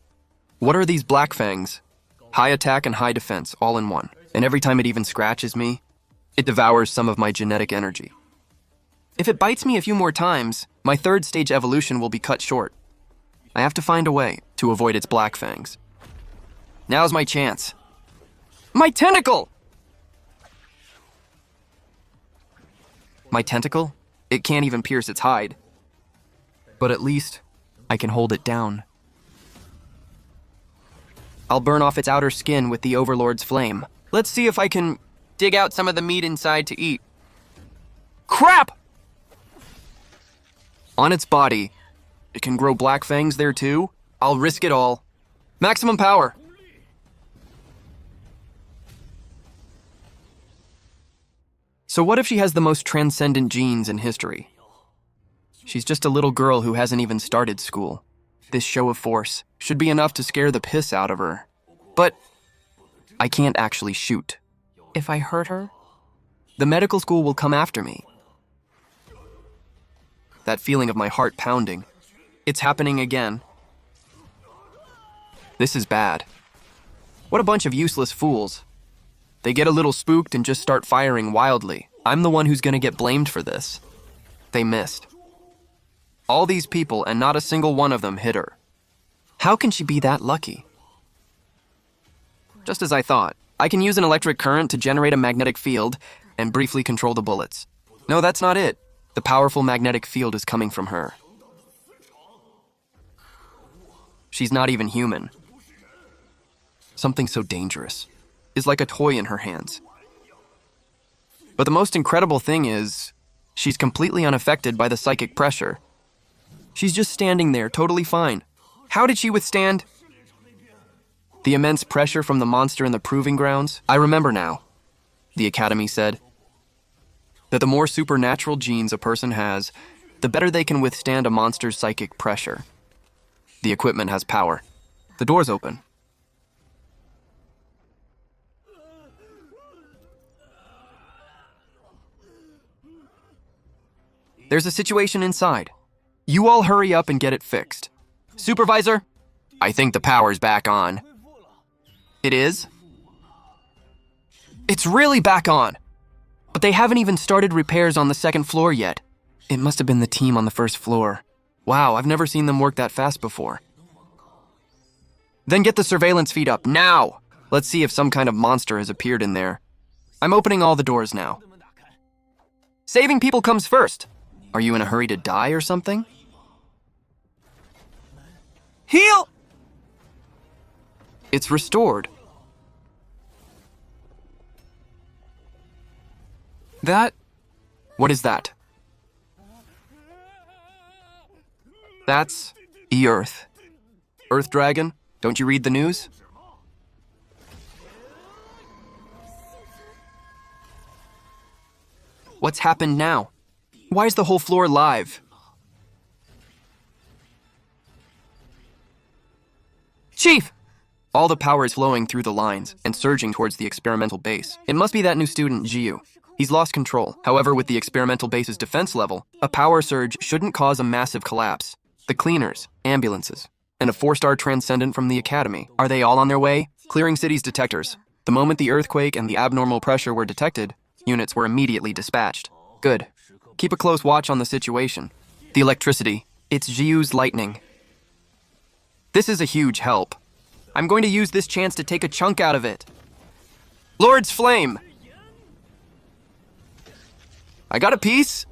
What are these black fangs? High attack and high defense, all in one. And every time it even scratches me, it devours some of my genetic energy. If it bites me a few more times, my third stage evolution will be cut short. I have to find a way to avoid its black fangs. Now's my chance. My tentacle! My tentacle? It can't even pierce its hide. But at least I can hold it down. I'll burn off its outer skin with the Overlord's flame. Let's see if I can dig out some of the meat inside to eat. Crap! On its body, it can grow black fangs there too. I'll risk it all. Maximum power. So what if she has the most transcendent genes in history? She's just a little girl who hasn't even started school. This show of force should be enough to scare the piss out of her. But I can't actually shoot. If I hurt her, the medical school will come after me. That feeling of my heart pounding. It's happening again. This is bad. What a bunch of useless fools. They get a little spooked and just start firing wildly. I'm the one who's gonna get blamed for this. They missed. All these people and not a single one of them hit her. How can she be that lucky? Just as I thought, I can use an electric current to generate a magnetic field and briefly control the bullets. No, that's not it. The powerful magnetic field is coming from her. She's not even human. Something so dangerous is like a toy in her hands. But the most incredible thing is, she's completely unaffected by the psychic pressure. She's just standing there, totally fine. How did she withstand the immense pressure from the monster in the proving grounds? I remember now. The Academy said that the more supernatural genes a person has, the better they can withstand a monster's psychic pressure. The equipment has power. The door's open. There's a situation inside. You all hurry up and get it fixed. Supervisor, I think the power's back on. It is? It's really back on. But they haven't even started repairs on the second floor yet. It must have been the team on the first floor. Wow, I've never seen them work that fast before. Then get the surveillance feed up, now! Let's see if some kind of monster has appeared in there. I'm opening all the doors now. Saving people comes first. Are you in a hurry to die or something? Heal! It's restored. What is that? That's E-Earth. Earth Dragon, don't you read the news? What's happened now? Why is the whole floor live? Chief! All the power is flowing through the lines and surging towards the experimental base. It must be that new student, Jiu. He's lost control. However, with the experimental base's defense level, a power surge shouldn't cause a massive collapse. The cleaners, ambulances, and a 4-star transcendent from the Academy. Are they all on their way? Clearing city's detectors. The moment the earthquake and the abnormal pressure were detected, units were immediately dispatched. Good. Keep a close watch on the situation. The electricity. It's Jiu's lightning. This is a huge help. I'm going to use this chance to take a chunk out of it. Lord's Flame! I got a piece.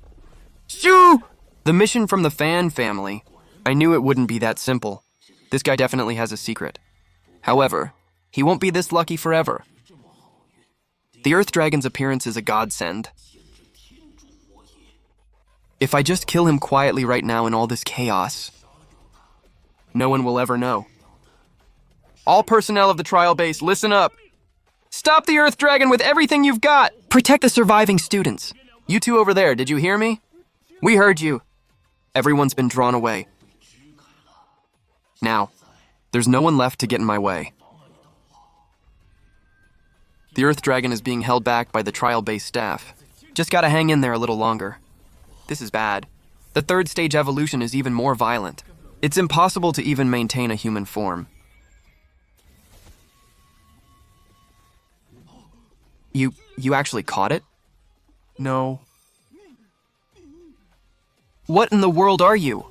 Shoo! The mission from the Fan family. I knew it wouldn't be that simple. This guy definitely has a secret. However, he won't be this lucky forever. The Earth Dragon's appearance is a godsend. If I just kill him quietly right now in all this chaos, no one will ever know. All personnel of the trial base, listen up. Stop the Earth Dragon with everything you've got. Protect the surviving students. You two over there, did you hear me? We heard you. Everyone's been drawn away. Now, there's no one left to get in my way. The Earth Dragon is being held back by the trial base staff. Just gotta hang in there a little longer. This is bad. The third stage evolution is even more violent. It's impossible to even maintain a human form. You actually caught it? No. What in the world are you?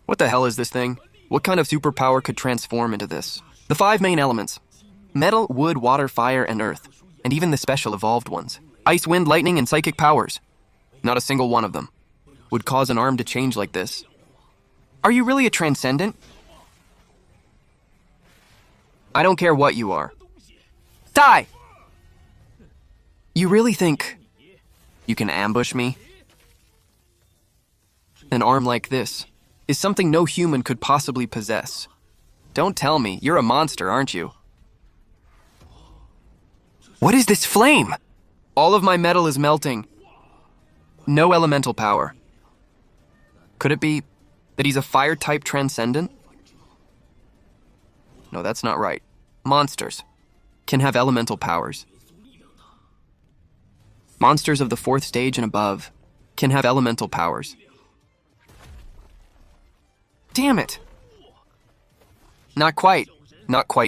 What the hell is this thing? What kind of superpower could transform into this? The 5 main elements: metal, wood, water, fire, and earth. and even the special evolved ones. Ice, wind, lightning, and psychic powers. Not a single one of them would cause an arm to change like this. Are you really a transcendent? I don't care what you are. Die! You really think you can ambush me? An arm like this is something no human could possibly possess. Don't tell me, you're a monster, aren't you? What is this flame? All of my metal is melting. No elemental power. Could it be that he's a fire-type transcendent? No, that's not right. Monsters can have elemental powers. Monsters of the 4th stage and above can have elemental powers. Damn it! Not quite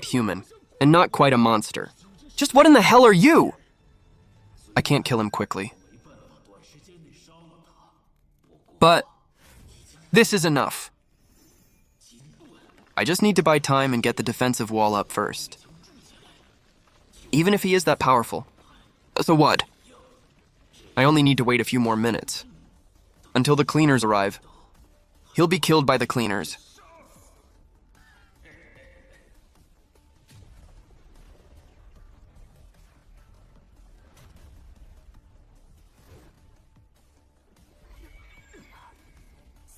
human, and not quite a monster. Just what in the hell are you? I can't kill him quickly. But this is enough. I just need to buy time and get the defensive wall up first. Even if he is that powerful. So what? I only need to wait a few more minutes. Until the cleaners arrive. He'll be killed by the cleaners.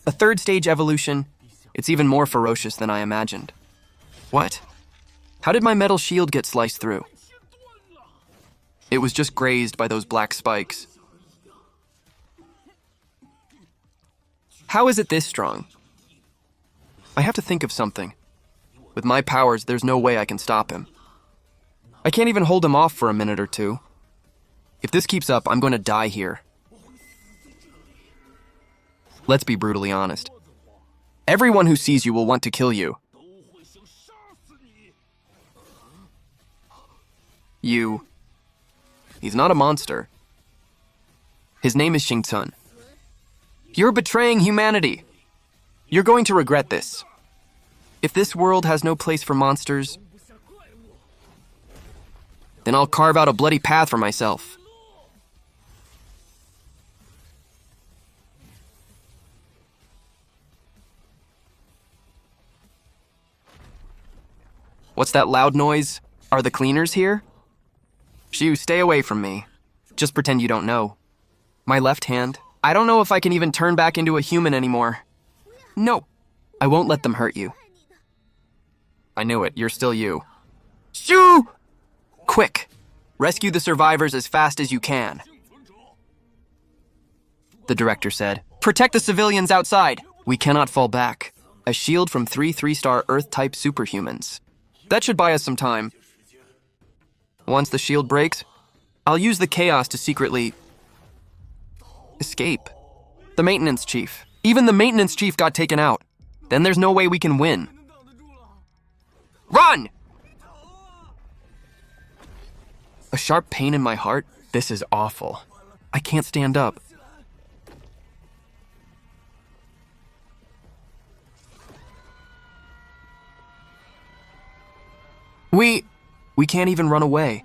A 3rd stage evolution, it's even more ferocious than I imagined. What? How did my metal shield get sliced through? It was just grazed by those black spikes. How is it this strong? I have to think of something. With my powers, there's no way I can stop him. I can't even hold him off for a minute or two. If this keeps up, I'm going to die here. Let's be brutally honest. Everyone who sees you will want to kill you. He's not a monster. His name is Xingcun. You're betraying humanity. You're going to regret this. If this world has no place for monsters, then I'll carve out a bloody path for myself. What's that loud noise? Are the cleaners here? Shoo, stay away from me. Just pretend you don't know. My left hand, I don't know if I can even turn back into a human anymore. No, I won't let them hurt you. I knew it, you're still you. Shoo! Quick, rescue the survivors as fast as you can. The director said, protect the civilians outside. We cannot fall back. A shield from 3 3-star Earth-type superhumans. That should buy us some time. Once the shield breaks, I'll use the chaos to secretly escape. The maintenance chief. Even the maintenance chief got taken out. Then there's no way we can win. Run! A sharp pain in my heart? This is awful. I can't stand up. We can't even run away.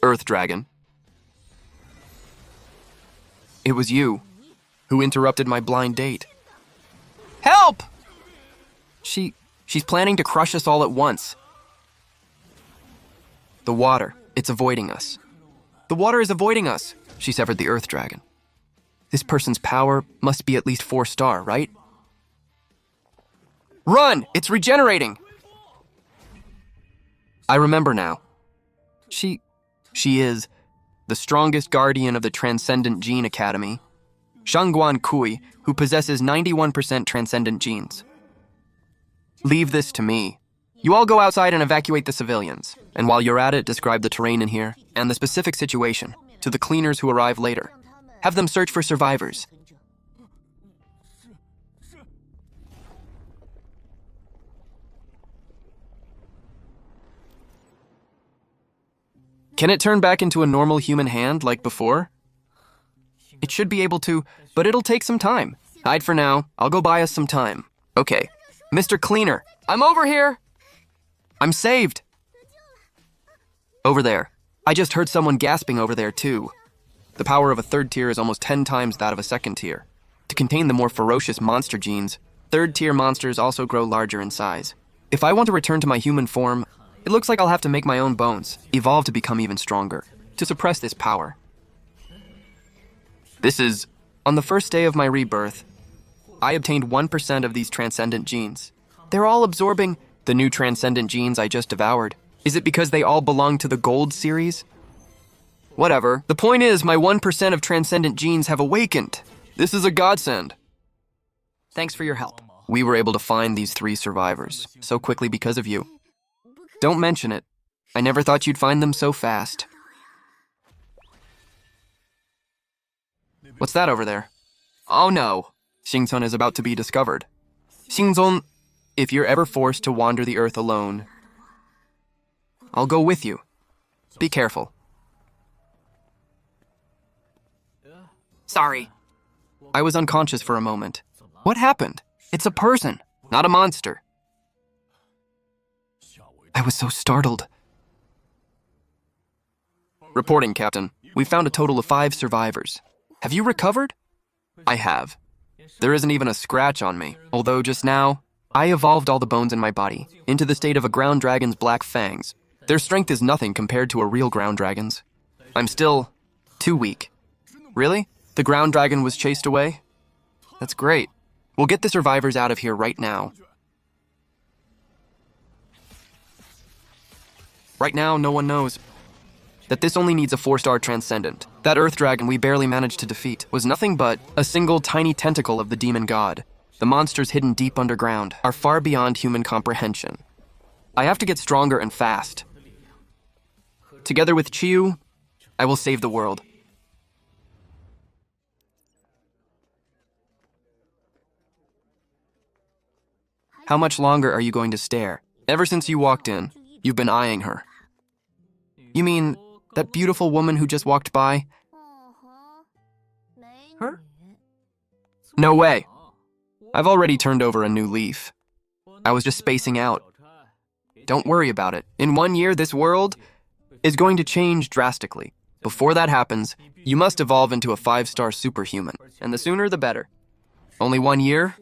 Earth Dragon. It was you who interrupted my blind date. Help! She's planning to crush us all at once. The water, it's avoiding us. The water is avoiding us. She severed the Earth Dragon. This person's power must be at least 4-star, right? Run! It's regenerating! I remember now. She is the strongest guardian of the Transcendent Gene Academy, Shangguan Kui, who possesses 91% transcendent genes. Leave this to me. You all go outside and evacuate the civilians. And while you're at it, describe the terrain in here and the specific situation to the cleaners who arrive later. Have them search for survivors. Can it turn back into a normal human hand like before? It should be able to, but it'll take some time. Hide for now. I'll go buy us some time. Okay. Mr. Cleaner, I'm over here. I'm saved. Over there. I just heard someone gasping over there, too. The power of a third tier is almost 10 times that of a second tier. To contain the more ferocious monster genes, third-tier monsters also grow larger in size. If I want to return to my human form, it looks like I'll have to make my own bones, evolve to become even stronger, to suppress this power. This is, on the first day of my rebirth, I obtained 1% of these transcendent genes. They're all absorbing the new transcendent genes I just devoured. Is it because they all belong to the Gold series? Whatever. The point is, my 1% of transcendent genes have awakened. This is a godsend. Thanks for your help. We were able to find these 3 survivors so quickly because of you. Don't mention it. I never thought you'd find them so fast. What's that over there? Oh no. Xingzon is about to be discovered. Xingzon, if you're ever forced to wander the earth alone, I'll go with you. Be careful. Sorry. I was unconscious for a moment. What happened? It's a person, not a monster. I was so startled. Reporting, Captain. We found a total of 5 survivors. Have you recovered? I have. There isn't even a scratch on me, although just now, I evolved all the bones in my body into the state of a ground dragon's black fangs. Their strength is nothing compared to a real ground dragon's. I'm still too weak. Really? The ground dragon was chased away? That's great. We'll get the survivors out of here right now. Right now, no one knows that this only needs a 4-star transcendent. That earth dragon we barely managed to defeat was nothing but a single tiny tentacle of the demon god. The monsters hidden deep underground are far beyond human comprehension. I have to get stronger and fast. Together with Chiyu, I will save the world. How much longer are you going to stare? Ever since you walked in, you've been eyeing her. You mean that beautiful woman who just walked by? Her? No way. I've already turned over a new leaf. I was just spacing out. Don't worry about it. In 1 year, this world is going to change drastically. Before that happens, you must evolve into a 5-star superhuman, and the sooner the better. Only 1 year?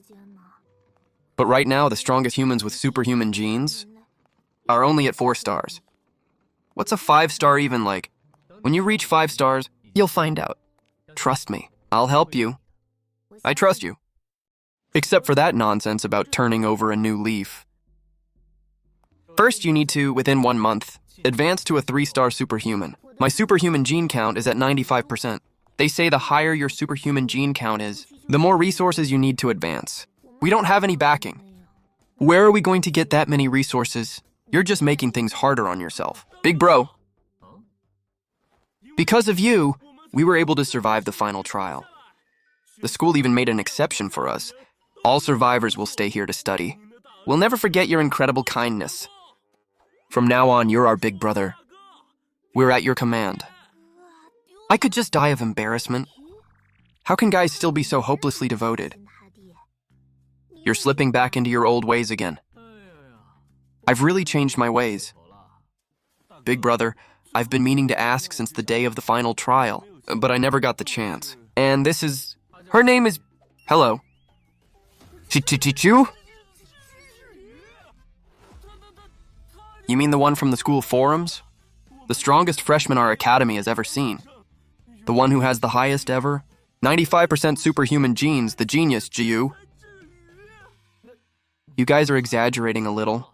But right now, the strongest humans with superhuman genes are only at 4 stars. What's a 5-star even like? When you reach 5 stars, you'll find out. Trust me, I'll help you. I trust you. Except for that nonsense about turning over a new leaf. First, you need to, within 1 month, advance to a 3-star superhuman. My superhuman gene count is at 95%. They say the higher your superhuman gene count is, the more resources you need to advance. We don't have any backing. Where are we going to get that many resources? You're just making things harder on yourself. Big bro. Because of you, we were able to survive the final trial. The school even made an exception for us. All survivors will stay here to study. We'll never forget your incredible kindness. From now on, you're our big brother. We're at your command. I could just die of embarrassment. How can guys still be so hopelessly devoted? You're slipping back into your old ways again. I've really changed my ways. Big brother, I've been meaning to ask since the day of the final trial, but I never got the chance. And this is... Her name is... Hello. Chichichichu? You mean the one from the school forums? The strongest freshman our academy has ever seen. The one who has the highest ever? 95% superhuman genes, the genius, Jiu. You guys are exaggerating a little.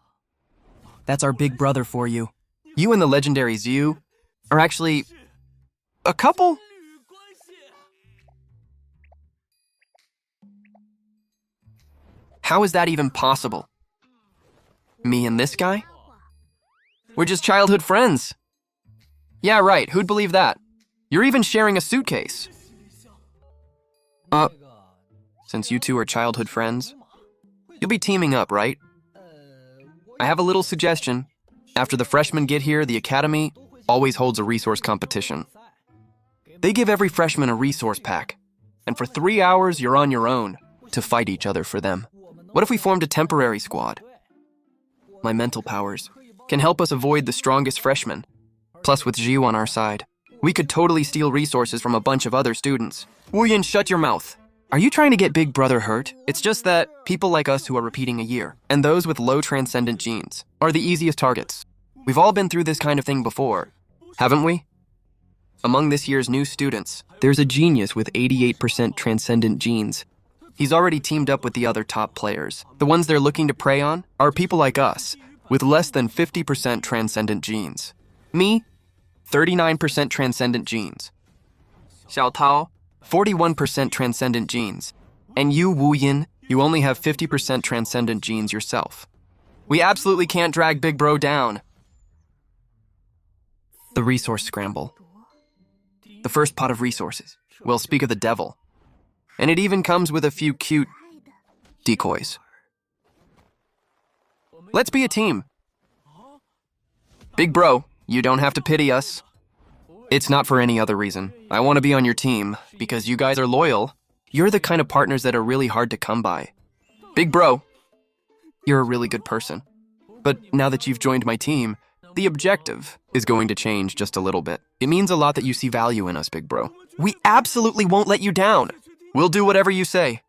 That's our big brother for you. You and the legendary Ziu are actually... a couple? How is that even possible? Me and this guy? We're just childhood friends. Yeah, right, who'd believe that? You're even sharing a suitcase. Since you two are childhood friends, you'll be teaming up, right? I have a little suggestion. After the freshmen get here, the academy always holds a resource competition. They give every freshman a resource pack, and for 3 hours, you're on your own to fight each other for them. What if we formed a temporary squad? My mental powers can help us avoid the strongest freshmen. Plus, with Jiu on our side, we could totally steal resources from a bunch of other students. Wuyin, shut your mouth. Are you trying to get Big Brother hurt? It's just that people like us who are repeating a year, and those with low transcendent genes, are the easiest targets. We've all been through this kind of thing before, haven't we? Among this year's new students, there's a genius with 88% transcendent genes. He's already teamed up with the other top players. The ones they're looking to prey on are people like us, with less than 50% transcendent genes. Me, 39% transcendent genes. Xiao Tao, 41% transcendent genes. And you, Wu Yin, you only have 50% transcendent genes yourself. We absolutely can't drag Big Bro down. The resource scramble. The first pot of resources. We'll speak of the devil. And it even comes with a few cute decoys. Let's be a team. Big Bro, you don't have to pity us. It's not for any other reason. I want to be on your team because you guys are loyal. You're the kind of partners that are really hard to come by. Big Bro, you're a really good person. But now that you've joined my team, the objective is going to change just a little bit. It means a lot that you see value in us, Big Bro. We absolutely won't let you down. We'll do whatever you say.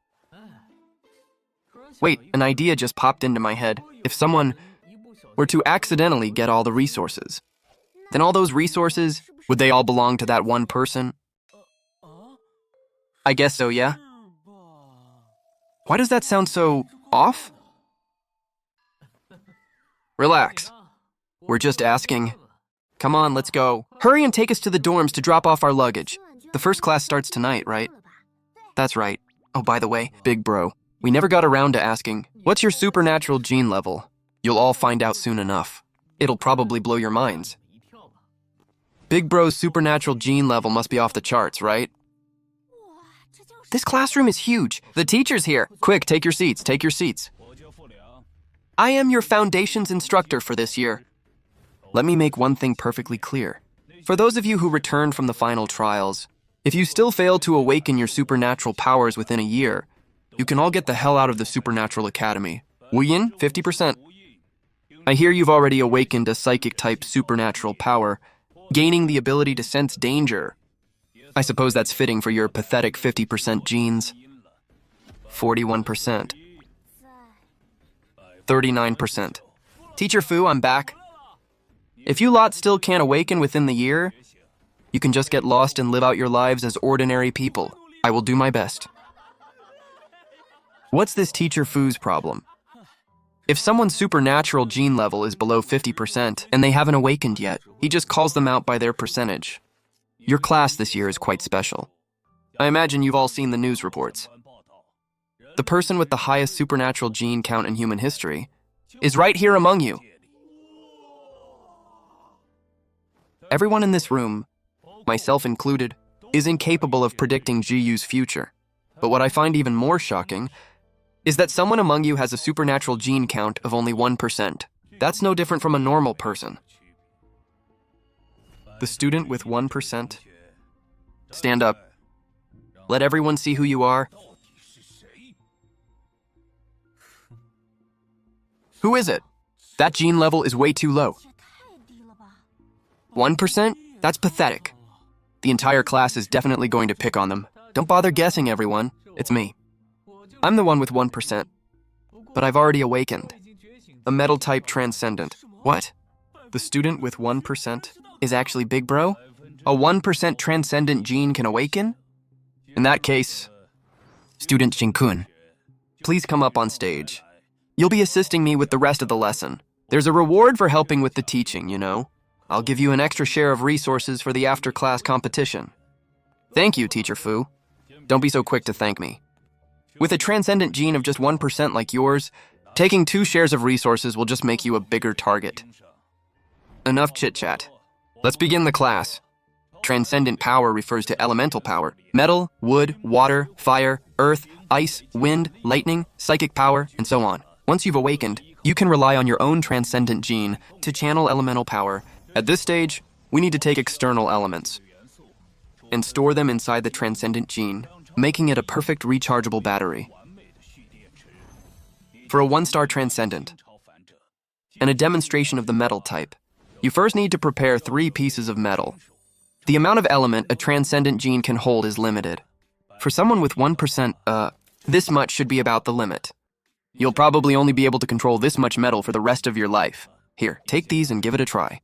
Wait, an idea just popped into my head. If someone were to accidentally get all the resources, then all those resources, would they all belong to that one person? I guess so, yeah? Why does that sound so off? Relax. We're just asking. Come on, let's go. Hurry and take us to the dorms to drop off our luggage. The first class starts tonight, right? That's right. Oh, by the way, Big Bro, we never got around to asking, what's your supernatural gene level? You'll all find out soon enough. It'll probably blow your minds. Big Bro's supernatural gene level must be off the charts, right? This classroom is huge. The teacher's here. Quick, take your seats, take your seats. I am your foundations instructor for this year. Let me make one thing perfectly clear. For those of you who returned from the final trials, if you still fail to awaken your supernatural powers within a year, you can all get the hell out of the Superhuman Academy. Wu Yin, 50%. I hear you've already awakened a psychic-type supernatural power, gaining the ability to sense danger. I suppose that's fitting for your pathetic 50% genes. 41%. 39%. Teacher Fu, I'm back. If you lot still can't awaken within the year, you can just get lost and live out your lives as ordinary people. I will do my best. What's this Teacher Fu's problem? If someone's supernatural gene level is below 50% and they haven't awakened yet, he just calls them out by their percentage. Your class this year is quite special. I imagine you've all seen the news reports. The person with the highest supernatural gene count in human history is right here among you. Everyone in this room, myself included, is incapable of predicting GU's future. But what I find even more shocking is that someone among you has a supernatural gene count of only 1%. That's no different from a normal person. The student with 1%. Stand up. Let everyone see who you are. Who is it? That gene level is way too low. 1%? That's pathetic. The entire class is definitely going to pick on them. Don't bother guessing, everyone. It's me. I'm the one with 1%. But I've already awakened. A metal-type transcendent. What? The student with 1% is actually Big Bro? A 1% transcendent gene can awaken? In that case, Student Jinkun, please come up on stage. You'll be assisting me with the rest of the lesson. There's a reward for helping with the teaching, you know. I'll give you an extra share of resources for the after-class competition. Thank you, Teacher Fu. Don't be so quick to thank me. With a transcendent gene of just 1% like yours, taking 2 shares of resources will just make you a bigger target. Enough chit-chat. Let's begin the class. Transcendent power refers to elemental power. Metal, wood, water, fire, earth, ice, wind, lightning, psychic power, and so on. Once you've awakened, you can rely on your own transcendent gene to channel elemental power. At this stage, we need to take external elements and store them inside the transcendent gene, making it a perfect rechargeable battery. For a 1-star transcendent, and a demonstration of the metal type, You first need to prepare 3 pieces of metal. The amount of element a transcendent gene can hold is limited. For someone with 1%, this much should be about the limit. You'll probably only be able to control this much metal for the rest of your life. Here, take these and give it a try.